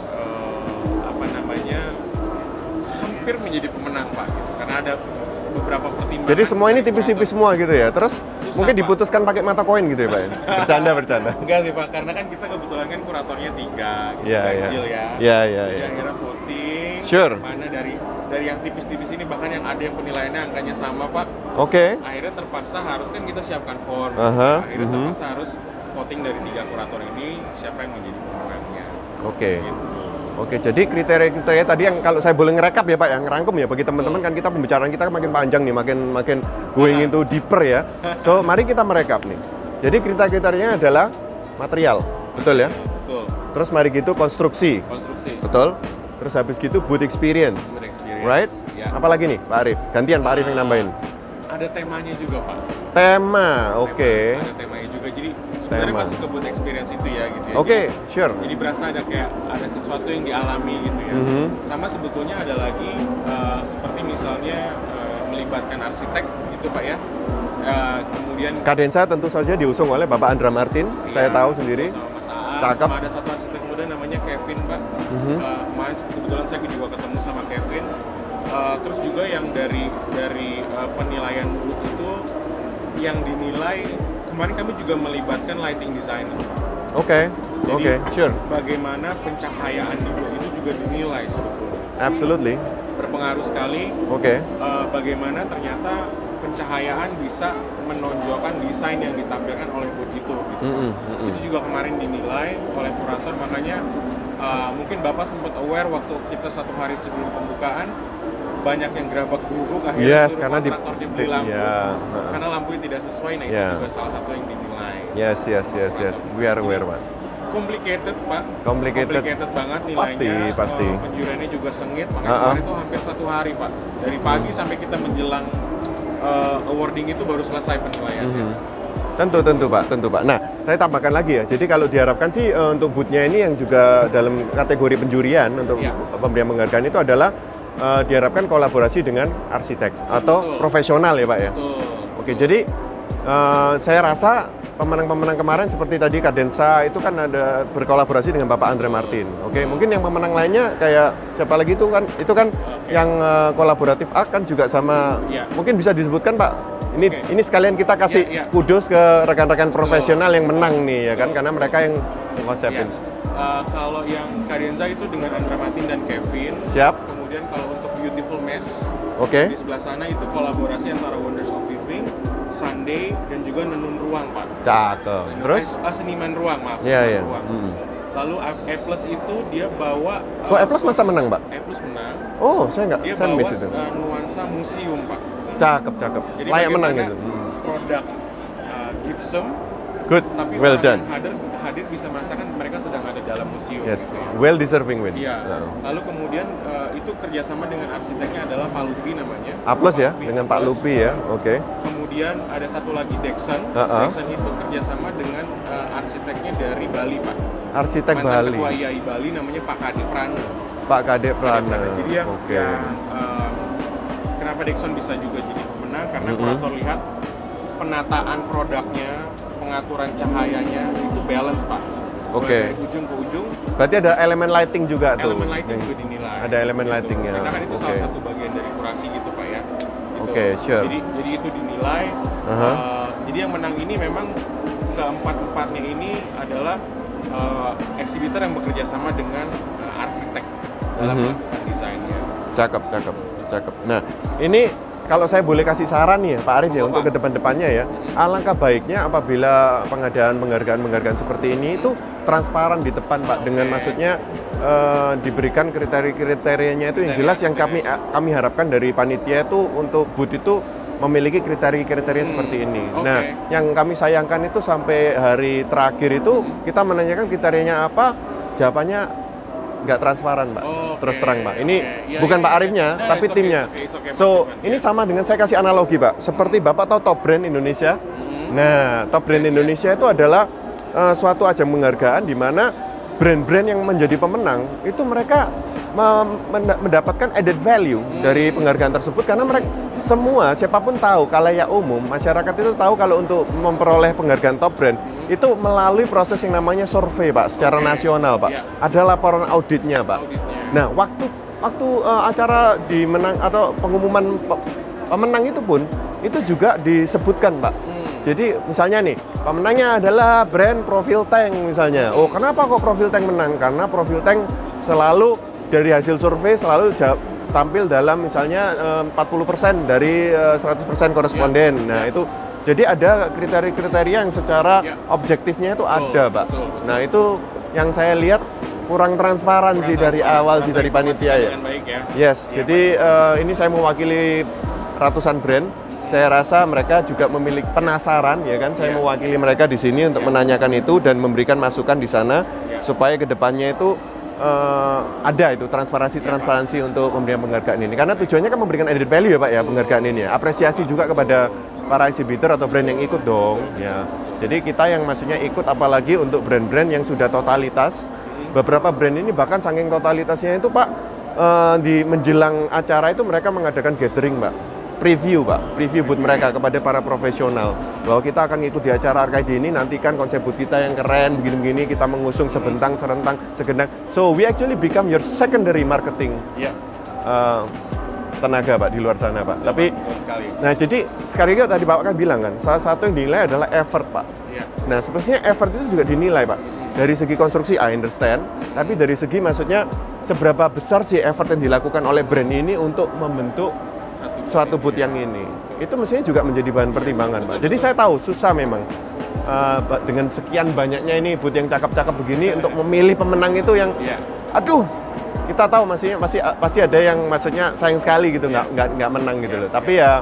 Speaker 2: hampir menjadi pemenang Pak gitu. Karena ada beberapa pertimbangan.
Speaker 1: Jadi semua ini tipis-tipis semua gitu ya. Terus susah, mungkin diputuskan pakai mata koin gitu ya Pak. Bercanda.
Speaker 2: Enggak sih Pak, karena kan kita kebetulan kan kuratornya 3 gitu, ganjil ya. Jadi akhirnya voting.
Speaker 1: Sure.
Speaker 2: Mana dari yang tipis-tipis ini bahkan yang ada yang penilaiannya angkanya sama Pak.
Speaker 1: Oke.
Speaker 2: Akhirnya terpaksa harus kan kita siapkan form. Akhirnya terpaksa harus voting dari 3 kurator ini siapa yang menjadi pemenangnya.
Speaker 1: Oke. Gitu. Oke, jadi kriteria-kriteria tadi yang kalau saya boleh ngerekap ya Pak, yang ngerangkum ya bagi teman-teman kan kita pembicaraan kita makin panjang nih, makin going into deeper ya. So, mari kita merekap nih. Jadi kriteria-kriterianya adalah material, betul ya?
Speaker 2: Betul.
Speaker 1: Terus mari gitu konstruksi. Betul. Terus habis gitu booth experience. Right?
Speaker 2: Ya.
Speaker 1: Apalagi nih Pak Arif? Gantian Pak Arif yang nambahin.
Speaker 2: Ada temanya juga Pak.
Speaker 1: Tema, oke.
Speaker 2: Ada temanya juga, jadi sebenarnya masuk ke booth experience itu ya gitu ya.
Speaker 1: Oke, sure.
Speaker 2: Jadi berasa ada sesuatu yang dialami gitu ya. Sama sebetulnya ada lagi seperti misalnya melibatkan arsitek gitu Pak ya. Kemudian
Speaker 1: Cadenza tentu saja diusung oleh Bapak Andra Martin, saya tahu sendiri.
Speaker 2: Cakep. Sama ada satu arsitek muda namanya Kevin Pak. Kemarin kebetulan saya juga ketemu sama Kevin. Terus juga yang dari penilaian booth itu yang dinilai kemarin kami juga melibatkan lighting designer. Oke,
Speaker 1: sure.
Speaker 2: Bagaimana pencahayaan di booth itu juga dinilai sebetulnya.
Speaker 1: Absolutely.
Speaker 2: Berpengaruh sekali. Bagaimana ternyata pencahayaan bisa menonjolkan desain yang ditampilkan oleh booth itu. Gitu. Itu juga kemarin dinilai oleh kurator, makanya mungkin Bapak sempat aware waktu kita 1 hari sebelum pembukaan banyak yang gerabak gerubuk akhirnya
Speaker 1: karena
Speaker 2: kontraktornya beli lampu karena lampunya tidak sesuai. Nah itu juga salah satu yang dinilai.
Speaker 1: Yes. We are aware Pak.
Speaker 2: Complicated Pak.
Speaker 1: Complicated
Speaker 2: banget nilainya.
Speaker 1: Pasti.
Speaker 2: Penjuriannya juga sengit, makanya kemarin itu hampir 1 hari Pak. Dari pagi sampai kita menjelang awarding itu baru selesai penilaiannya.
Speaker 1: Tentu Pak. Nah, saya tambahkan lagi ya. Jadi kalau diharapkan sih untuk booth-nya ini yang juga dalam kategori penjurian untuk pemberian penghargaan itu adalah diharapkan kolaborasi dengan arsitek atau profesional ya Pak ya. Oke, jadi saya rasa pemenang-pemenang kemarin seperti tadi Cadenza itu kan ada berkolaborasi dengan Bapak Andre Martin. Oke, mungkin yang pemenang lainnya kayak siapa lagi itu kan yang kolaboratif art kan juga sama. Mungkin bisa disebutkan Pak. Ini sekalian kita kasih kudos ke rekan-rekan profesional yang menang nih ya kan, karena mereka yang konsepin.
Speaker 2: Kalau yang Cadenza itu dengan Andre Martin dan Kevin.
Speaker 1: Siap.
Speaker 2: kemudian kalau untuk Beautiful Mess
Speaker 1: Oke.
Speaker 2: di sebelah sana itu kolaborasi antara Wonders of Weaving, Sunday, dan juga Nenun Ruang, Pak.
Speaker 1: Cakep. Terus?
Speaker 2: Seniman ruang, maaf.
Speaker 1: Iya,
Speaker 2: seniman
Speaker 1: iya.
Speaker 2: ruang. Lalu A Plus itu dia bawa
Speaker 1: Oh, A Plus masa menang, Mbak?
Speaker 2: A Plus menang.
Speaker 1: Oh, saya nggak,
Speaker 2: Dia
Speaker 1: saya
Speaker 2: bawa
Speaker 1: miss itu.
Speaker 2: nuansa museum, Pak.
Speaker 1: Cakep, cakep.
Speaker 2: Jadi
Speaker 1: Layak menang
Speaker 2: bagaimana
Speaker 1: itu.
Speaker 2: produk Gibson,
Speaker 1: Good,
Speaker 2: tapi
Speaker 1: well
Speaker 2: orang
Speaker 1: done.
Speaker 2: yang hadir bisa merasakan mereka sedang ada dalam museum.
Speaker 1: Yes,
Speaker 2: gitu ya.
Speaker 1: well deserving win.
Speaker 2: Iya. Lalu kemudian itu kerjasama dengan arsiteknya adalah Pak Lupi namanya.
Speaker 1: A plus ya,
Speaker 2: Lupi,
Speaker 1: dengan
Speaker 2: A
Speaker 1: Pak
Speaker 2: plus.
Speaker 1: Lupi ya. Oke.
Speaker 2: Kemudian ada satu lagi Dexon. Dexon itu kerjasama dengan arsiteknya dari Bali, Pak.
Speaker 1: Arsitek
Speaker 2: Mantan
Speaker 1: Bali.
Speaker 2: Ketua IAI Bali namanya Pak Kade Prana.
Speaker 1: Pak Kade Prana.
Speaker 2: Jadi yang,
Speaker 1: Oke.
Speaker 2: kenapa Dexon bisa juga jadi pemenang karena kurator lihat penataan produknya, pengaturan cahayanya itu balance, Pak.
Speaker 1: Oke.
Speaker 2: Dari ujung ke ujung.
Speaker 1: Berarti ada elemen lighting juga tuh.
Speaker 2: Elemen lighting juga dinilai.
Speaker 1: Ada elemen
Speaker 2: gitu.
Speaker 1: lightingnya.
Speaker 2: Karena kan itu
Speaker 1: Oke.
Speaker 2: salah satu bagian dari kurasi gitu, Pak ya. Gitu.
Speaker 1: Oke, sure.
Speaker 2: Jadi itu dinilai. Jadi yang menang ini memang keempat-empatnya ini adalah exhibitor yang bekerja sama dengan arsitek dalam melakukan desainnya.
Speaker 1: Cakep, cakep, cakep. Nah, ini kalau saya boleh kasih saran nih ya, Pak Arif ya, untuk ke depan-depannya ya, alangkah baiknya apabila pengadaan penghargaan seperti ini itu transparan di depan, Pak, dengan maksudnya diberikan kriteria-kriterianya itu yang jelas yang kami harapkan dari panitia itu untuk booth itu memiliki kriteria-kriteria seperti ini. Nah, yang kami sayangkan itu sampai hari terakhir itu kita menanyakan kriterianya apa, jawabannya nggak transparan, Pak. Terus terang, Pak. Ini bukan Pak Arifnya, tapi timnya. So, ini sama dengan saya kasih analogi, Pak. Seperti Bapak tahu Top Brand Indonesia. Nah, Top Brand Indonesia itu adalah suatu ajang penghargaan di mana brand-brand yang menjadi pemenang itu mereka mendapatkan added value dari penghargaan tersebut karena mereka semua siapapun tahu, khalayak umum masyarakat itu tahu kalau untuk memperoleh penghargaan top brand itu melalui proses yang namanya survei, Pak, secara nasional, Pak. Ada laporan auditnya, Pak. Nah, waktu acara dimenang atau pengumuman pemenang itu pun itu juga disebutkan, Pak. Jadi misalnya nih, pemenangnya adalah brand Profil Tank misalnya. Oh, kenapa kok Profil Tank menang? Karena Profil Tank selalu dari hasil survei selalu tampil dalam misalnya 40% dari 100% koresponden. Nah, itu jadi ada kriteria-kriteria yang secara objektifnya itu ada, Pak. Nah, itu yang saya lihat kurang transparan sih dari awal sih dari panitia ya. Yes, jadi ini saya mewakili ratusan brand. Saya rasa mereka juga memiliki penasaran, ya kan? Saya mewakili mereka di sini untuk menanyakan itu dan memberikan masukan di sana supaya kedepannya itu ada itu transparansi untuk pemberian penghargaan ini. Karena tujuannya kan memberikan added value ya, Pak ya, penghargaan ini ya. Apresiasi juga kepada para exhibitor atau brand yang ikut dong, ya. Jadi kita yang maksudnya ikut apalagi untuk brand-brand yang sudah totalitas. Beberapa brand ini bahkan saking totalitasnya itu, Pak, di menjelang acara itu mereka mengadakan gathering, Pak. Preview, Pak, preview booth mereka kepada para profesional bahwa kita akan ikut di acara Arcade ini, nantikan konsep booth kita yang keren begini-begini, kita mengusung segendang segendang. So we actually become your secondary marketing tenaga, Pak, di luar sana, Pak. Tapi nah, jadi sekali lagi tadi Bapak kan bilang kan salah satu yang dinilai adalah effort, Pak. Nah, sebenarnya effort itu juga dinilai, Pak, dari segi konstruksi I understand, tapi dari segi maksudnya seberapa besar sih effort yang dilakukan oleh brand ini untuk membentuk suatu booth yang ini, itu mestinya juga menjadi bahan pertimbangan, Pak. Jadi saya tahu susah memang dengan sekian banyaknya ini booth yang cakep-cakep begini untuk memilih pemenang itu yang, aduh, kita tahu pasti ada yang maksudnya sayang sekali gitu nggak menang gitu loh. Tapi ya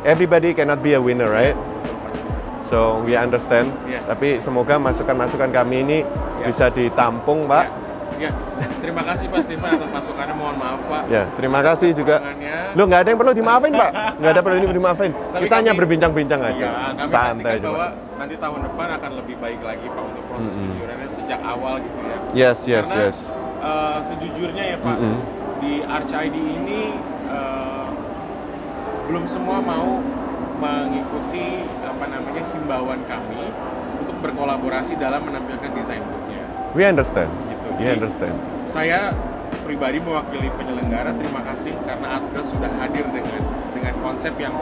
Speaker 1: everybody cannot be a winner, right? So we understand. Tapi semoga masukan-masukan kami ini bisa ditampung, Pak.
Speaker 2: Ya, terima kasih Pak Steven atas masukannya, mohon maaf Pak.
Speaker 1: Ya, terima kasih juga. Lu nggak ada yang perlu dimaafin, Pak. Nggak ada perlu dimaafin. Kita hanya berbincang-bincang aja.
Speaker 2: Kami
Speaker 1: santai aja,
Speaker 2: bahwa nanti tahun depan akan lebih baik lagi, Pak, untuk proses penjualannya sejak awal gitu ya.
Speaker 1: Yes.
Speaker 2: Karena, sejujurnya ya, Pak, di ArchID ini belum semua mau mengikuti himbauan kami untuk berkolaborasi dalam menampilkan desain booth-nya.
Speaker 1: We understand.
Speaker 2: Jadi, saya pribadi mewakili penyelenggara, terima kasih karena Artgirl sudah hadir dengan konsep yang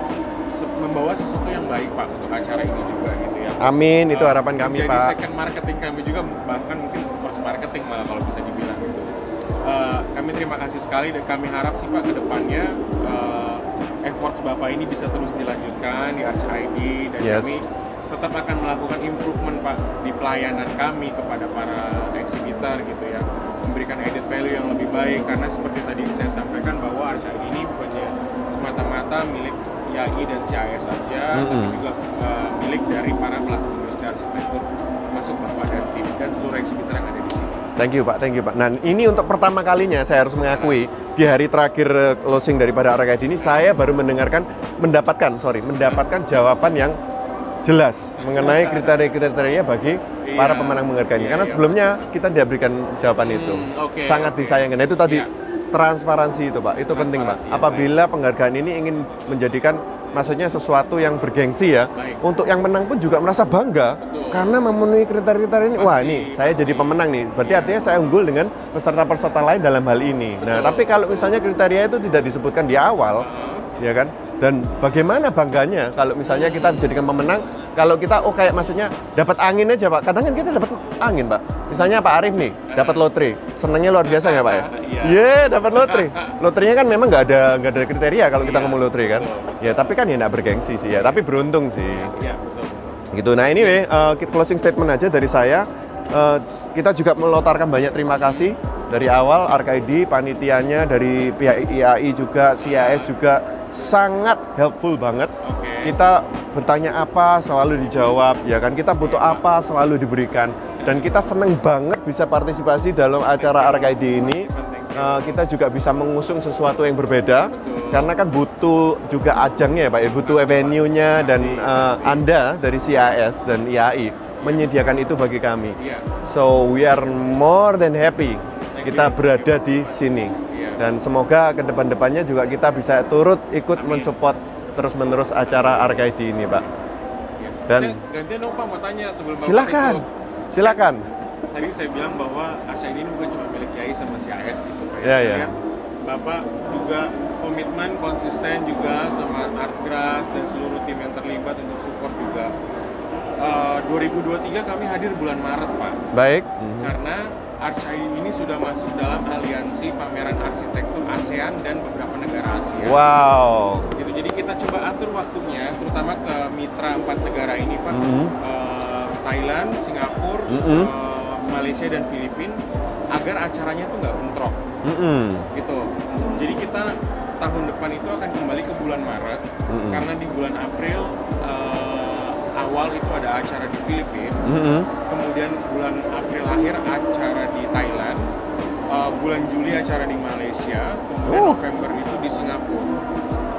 Speaker 2: membawa sesuatu yang baik, Pak, untuk acara ini juga gitu ya.
Speaker 1: Amin, itu harapan kami, Pak.
Speaker 2: Jadi second marketing kami juga, bahkan mungkin first marketing malah kalau bisa dibilang gitu. kami terima kasih sekali dan kami harap sih Pak ke depannya efforts Bapak ini bisa terus dilanjutkan di ArchID dan kami tetap akan melakukan improvement Pak di pelayanan kami kepada para exhibitor gitu ya, memberikan added value yang lebih baik karena seperti tadi saya sampaikan bahwa ArchID ini bukannya semata-mata milik IAI dan CIS saja, tapi juga milik dari para pelaku industri arsitektur masuk Bapak dan tim dan seluruh exhibitor yang ada di sini.
Speaker 1: Thank you Pak. Nah ini untuk pertama kalinya saya harus mengakui di hari terakhir closing daripada ArchID ini saya baru mendapatkan jawaban yang jelas mengenai kriteria-kriteria bagi para pemenang penghargaan ini. Karena sebelumnya kita tidak berikan jawaban itu. Sangat disayangkan. Nah, itu tadi transparansi itu Pak. Itu penting Pak. Apabila penghargaan ini ingin menjadikan maksudnya sesuatu yang bergengsi ya. Untuk yang menang pun juga merasa bangga karena memenuhi kriteria-kriteria ini. Wah, ini saya jadi pemenang nih. Berarti artinya saya unggul dengan peserta-peserta lain dalam hal ini. Nah, tapi kalau misalnya kriteria itu tidak disebutkan di awal, ya kan? Dan bagaimana bangganya kalau misalnya kita dijadikan pemenang, kalau kita kayak maksudnya dapat angin aja Pak. Kadang kan kita dapat angin Pak. Misalnya Pak Arif nih dapat lotre, senangnya luar biasa nggak Pak ya? Iya, dapat lotre. Lotrenya kan memang nggak ada kriteria kalau kita ngomong lotre kan. Ya tapi kan ya nggak bergengsi sih ya, tapi beruntung sih. Iya betul. Gitu. Nah ini closing statement aja dari saya. Kita juga melontarkan banyak terima kasih dari awal ArchID, panitianya, dari pihak IAI juga, CIS juga sangat helpful banget. Kita bertanya apa selalu dijawab, ya kan? Kita butuh apa selalu diberikan. Dan kita seneng banget bisa partisipasi dalam acara ArchID ini. Kita juga bisa mengusung sesuatu yang berbeda. Karena kan butuh juga ajangnya ya Pak, butuh venue-nya dan Anda dari CIS dan IAI menyediakan itu bagi kami. So we are more than happy kita berada di sini. Dan semoga ke depan-depannya juga kita bisa turut ikut mensupport terus-menerus acara ArchID ini, Pak. Dan
Speaker 2: gantian dong Pak, mau tanya sebelum
Speaker 1: silakan.
Speaker 2: Tadi saya bilang bahwa ArchID ini bukan cuma milik IAI sama CIS gitu Pak.
Speaker 1: Ya.
Speaker 2: Bapak juga komitmen konsisten juga sama Artgras dan seluruh tim yang terlibat untuk support juga. 2023 kami hadir bulan Maret Pak.
Speaker 1: Baik.
Speaker 2: Karena ArchID ini sudah masuk dalam aliansi pameran arsitektur ASEAN dan beberapa negara Asia.
Speaker 1: Wow.
Speaker 2: Gitu, jadi kita coba atur waktunya, terutama ke mitra 4 negara ini Pak, Thailand, Singapura, Malaysia dan Filipina, agar acaranya tuh nggak bentrok. Gitu. Jadi kita tahun depan itu akan kembali ke bulan Maret, karena di bulan April awal itu ada acara di Filipina, kemudian bulan April akhir acara di Thailand, bulan Juli acara di Malaysia, kemudian November itu di Singapura.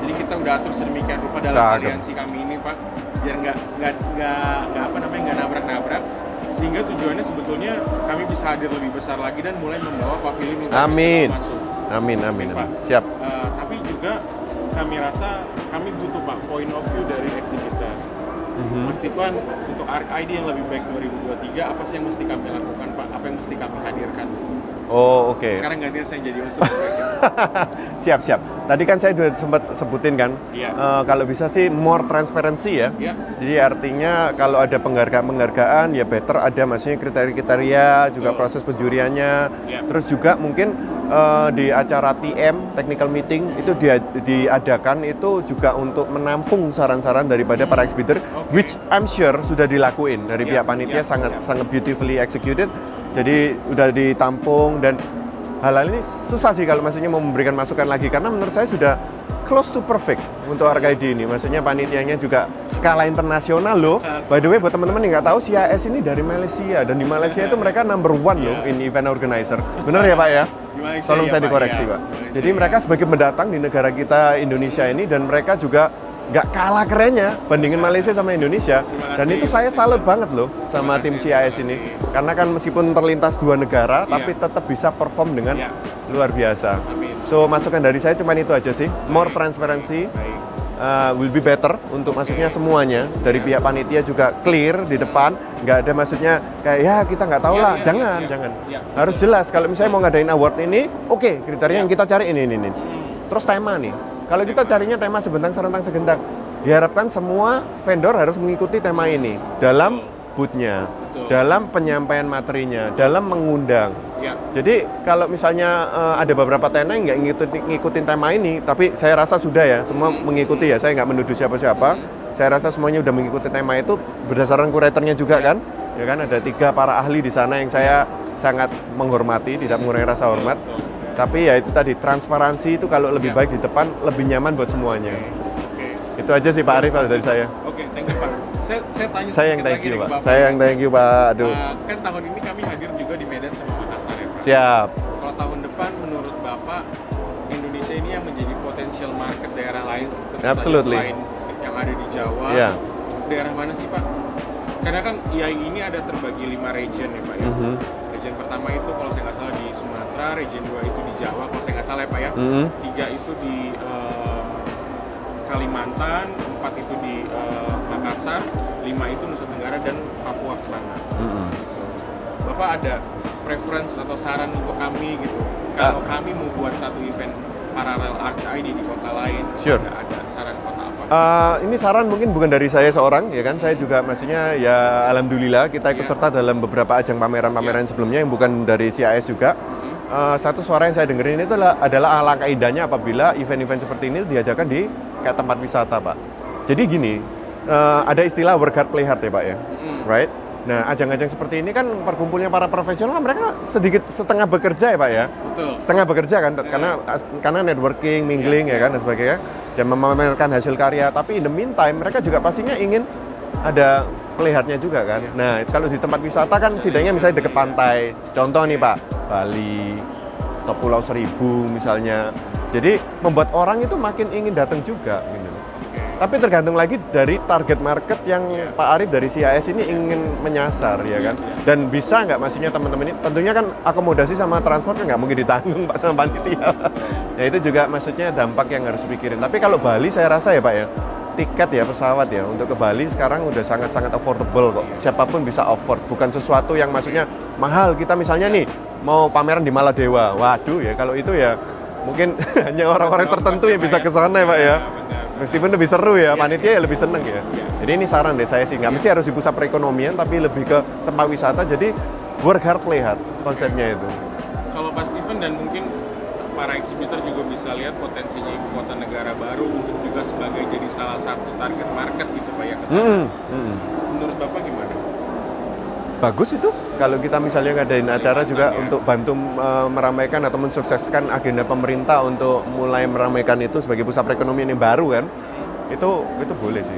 Speaker 2: Jadi kita udah atur sedemikian rupa dalam aliansi kami ini Pak, biar nggak nabrak-nabrak, sehingga tujuannya sebetulnya kami bisa hadir lebih besar lagi dan mulai membawa pavilion untuk masuk.
Speaker 1: Amin.
Speaker 2: Pak.
Speaker 1: Siap.
Speaker 2: Tapi juga kami rasa kami butuh Pak point of view dari exhibitor. Mas Stefan, untuk ArchID yang lebih baik 2023, apa sih yang mesti kami lakukan Pak? Apa yang mesti kami hadirkan?
Speaker 1: Oh, oke.
Speaker 2: Sekarang gantian saya jadi host.
Speaker 1: Siap. Tadi kan saya sudah sempat sebutin kan, kalau bisa sih more transparency ya. Jadi artinya kalau ada penghargaan ya better ada maksudnya kriteria-kriteria, juga proses penjuriannya. Terus juga mungkin di acara TM, technical meeting, itu diadakan itu juga untuk menampung saran-saran daripada para exhibitor, which I'm sure sudah dilakuin dari pihak panitia, sangat beautifully executed. Jadi udah ditampung dan hal-hal ini susah sih kalau maksudnya mau memberikan masukan lagi, karena menurut saya sudah close to perfect untuk ArchID ini. Maksudnya panitianya juga skala internasional loh. By the way, buat teman-teman yang nggak tahu, CIS ini dari Malaysia, dan di Malaysia itu mereka number one loh in event organizer. Bener ya Pak ya? Tolong saya dikoreksi Pak. Jadi mereka sebagai pendatang di negara kita Indonesia ini, dan mereka juga nggak kalah kerennya bandingin Malaysia sama Indonesia. Dan itu saya salut banget loh sama tim CIS ini, karena kan meskipun terlintas dua negara tapi tetap bisa perform dengan luar biasa. So masukan dari saya cuma itu aja sih, more transparency will be better untuk maksudnya semuanya. Dari pihak panitia juga clear di depan, nggak ada maksudnya kayak ya kita nggak tahu lah, jangan. Harus jelas kalau misalnya mau ngadain award ini, oke, kriteria yang kita cari ini. Terus tema nih, kalau kita carinya tema serentang segentak, diharapkan semua vendor harus mengikuti tema ini dalam booth-nya, dalam penyampaian materinya, dalam mengundang.
Speaker 2: Ya.
Speaker 1: Jadi kalau misalnya ada beberapa tenan yang nggak ngikutin tema ini, tapi saya rasa sudah ya, semua mengikuti ya. Saya nggak menuduh siapa-siapa. Saya rasa semuanya udah mengikuti tema itu berdasarkan kuratornya juga kan. Ya kan, ada 3 para ahli di sana yang saya sangat menghormati, tidak mengurangi rasa hormat. Tapi ya itu tadi, transparansi itu kalau lebih baik di depan, lebih nyaman buat semuanya. Itu aja sih Pak Arif kalau dari saya.
Speaker 2: Oke, thank you Pak. Saya tanya
Speaker 1: Saya yang thank
Speaker 2: lagi
Speaker 1: you
Speaker 2: nih ke
Speaker 1: Pak.
Speaker 2: Bapak.
Speaker 1: Saya yang thank you Pak. Aduh.
Speaker 2: Kan tahun ini kami hadir juga di Medan sama Makassar ya Pak.
Speaker 1: Siap.
Speaker 2: Kalau tahun depan menurut Bapak, Indonesia ini yang menjadi potential market daerah lain
Speaker 1: Absolutely.
Speaker 2: selain yang ada di Jawa,
Speaker 1: Yeah.
Speaker 2: daerah mana sih Pak? Karena kan IAI ini ada terbagi 5 region ya Pak ya. Region pertama itu kalau saya nggak salah di Sumatera, region 2 itu di Jawa kalau saya nggak salah ya Pak ya. 3 itu di Kalimantan, 4 itu di Makassar, 5 itu Nusa Tenggara dan Papua ke sana. Gitu. Bapak ada preference atau saran untuk kami gitu? Kalau kami mau buat satu event paralel Arch ID di kota lain,
Speaker 1: Sure.
Speaker 2: ada saran kota apa?
Speaker 1: Ini saran mungkin bukan dari saya seorang, ya kan? Saya juga maksudnya ya alhamdulillah kita ikut serta dalam beberapa ajang pameran-pameran sebelumnya yang bukan dari CIS juga. Satu suara yang saya dengerin itu adalah alangkah indahnya apabila event-event seperti ini diadakan di kayak tempat wisata, Pak. Jadi gini, ada istilah work hard play hard ya, Pak ya, right? Nah, ajang-ajang seperti ini kan perkumpulnya para profesional, mereka sedikit setengah bekerja ya, Pak ya.
Speaker 2: Betul.
Speaker 1: Setengah bekerja kan, karena networking, mingling ya kan dan sebagainya, dan memamerkan hasil karya. Tapi in the meantime, mereka juga pastinya ingin ada play hard-nya juga kan. Nah, kalau di tempat wisata kan setidaknya misalnya dekat pantai. Contoh nih Pak, Bali atau Pulau Seribu misalnya. Jadi membuat orang itu makin ingin datang juga gitu. Tapi tergantung lagi dari target market yang Pak Arif dari CIS ini ingin menyasar ya kan. Dan bisa nggak maksudnya teman-teman ini, tentunya kan akomodasi sama transport kan nggak mungkin ditanggung Pak sama panitia. Ya itu juga maksudnya dampak yang harus dipikirin. Tapi kalau Bali saya rasa ya Pak ya, tiket ya pesawat ya untuk ke Bali sekarang udah sangat-sangat affordable kok. Siapapun bisa afford, bukan sesuatu yang maksudnya mahal. Kita misalnya nih mau pameran di Maladewa, waduh ya kalau itu ya mungkin hanya orang-orang tertentu yang bisa ke sana ya Pak ya. Meskipun lebih seru ya, panitia ya lebih seneng ya. Jadi ini saran deh saya sih, nggak mesti harus di pusat perekonomian, tapi lebih ke tempat wisata. Jadi work hard, play hard konsepnya itu.
Speaker 2: Kalau Pak Steven dan mungkin para eksibitor juga bisa lihat potensinya ibu kota negara baru untuk juga sebagai jadi salah satu target market gitu Pak ya kesana. Menurut Bapak gimana?
Speaker 1: Bagus itu kalau kita misalnya ngadain acara juga untuk bantu meramaikan atau mensukseskan agenda pemerintah untuk mulai meramaikan itu sebagai pusat perekonomian yang baru kan. Itu boleh sih,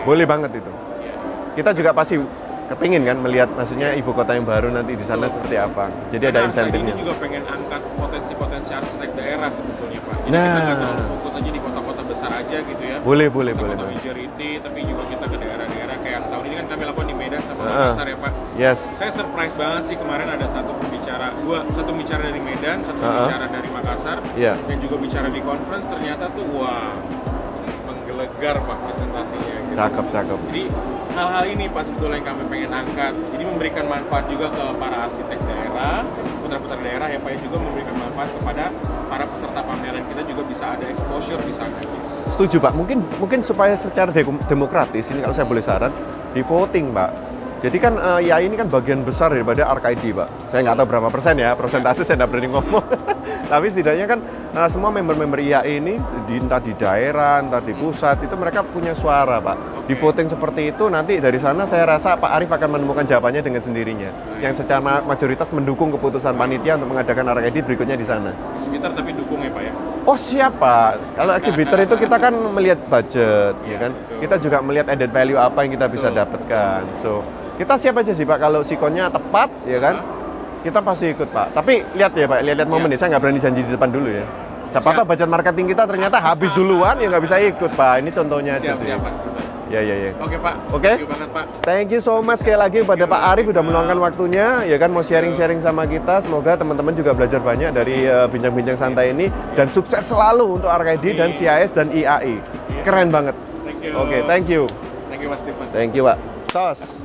Speaker 1: boleh banget itu. Kita juga pasti kepingin kan melihat maksudnya ibu kota yang baru nanti di sana seperti apa. Jadi ada insentifnya.
Speaker 2: Ini juga pengen angkat potensi-potensi arsitek daerah sebetulnya Pak. Jadi kita nggak terlalu fokus aja di kota-kota besar aja gitu ya.
Speaker 1: Boleh.
Speaker 2: Kota majority, tapi juga kita ke daerah-daerah kayak yang tahun ini kan kami lakukan di Medan sama Makassar ya Pak.
Speaker 1: Yes.
Speaker 2: Saya surprise banget sih kemarin ada satu bicara dari Medan, satu bicara dari Makassar, dan juga bicara di conference ternyata tuh wah menggelegar Pak presentasinya. Gitu.
Speaker 1: Cakep.
Speaker 2: Jadi hal-hal ini Pak sebetulnya yang kami pengen angkat. Jadi memberikan manfaat juga ke para arsitek daerah, putra-putra daerah ya Pak, ya juga memberikan manfaat kepada para peserta pameran kita juga bisa ada exposure di sana. Gitu.
Speaker 1: Setuju Pak. Mungkin supaya secara demokratis ini kalau saya boleh saran di voting Pak. Jadi kan IAI ini kan bagian besar daripada RKID Pak. Saya nggak tahu berapa persen ya, persentase saya nggak berani ngomong. Tapi setidaknya kan semua member-member IAI ini entah di daerah, entah di pusat, itu mereka punya suara Pak. Di voting seperti itu nanti dari sana saya rasa Pak Arif akan menemukan jawabannya dengan sendirinya. Yang secara mayoritas mendukung keputusan panitia untuk mengadakan RKID berikutnya di sana.
Speaker 2: Eksibitor tapi dukung ya Pak ya?
Speaker 1: Oh siapa? Kalau eksibitor itu kita kan melihat budget, ya kan? Kita juga melihat added value apa yang kita bisa dapatkan. So kita siap aja sih Pak, kalau sikonnya tepat ya kan, kita pasti ikut Pak. Tapi lihat ya Pak, lihat momen nih, saya nggak berani janji di depan dulu ya. Siapa tahu budget marketing kita ternyata habis duluan, ya nggak bisa ikut Pak. Ini contohnya aja sih.
Speaker 2: Siap pasti Pak.
Speaker 1: Ya.
Speaker 2: Oke Pak.
Speaker 1: Oke.
Speaker 2: Thank you banget Pak.
Speaker 1: Thank you so much sekali lagi kepada Pak Arif udah meluangkan waktunya, ya kan mau sharing-sharing sama kita. Semoga teman-teman juga belajar banyak dari bincang-bincang santai ini dan sukses selalu untuk RKID dan CIS dan IAI. Keren banget.
Speaker 2: Thank you.
Speaker 1: Oke, thank you.
Speaker 2: Thank you Mas Steven.
Speaker 1: Thank you Pak. Tos.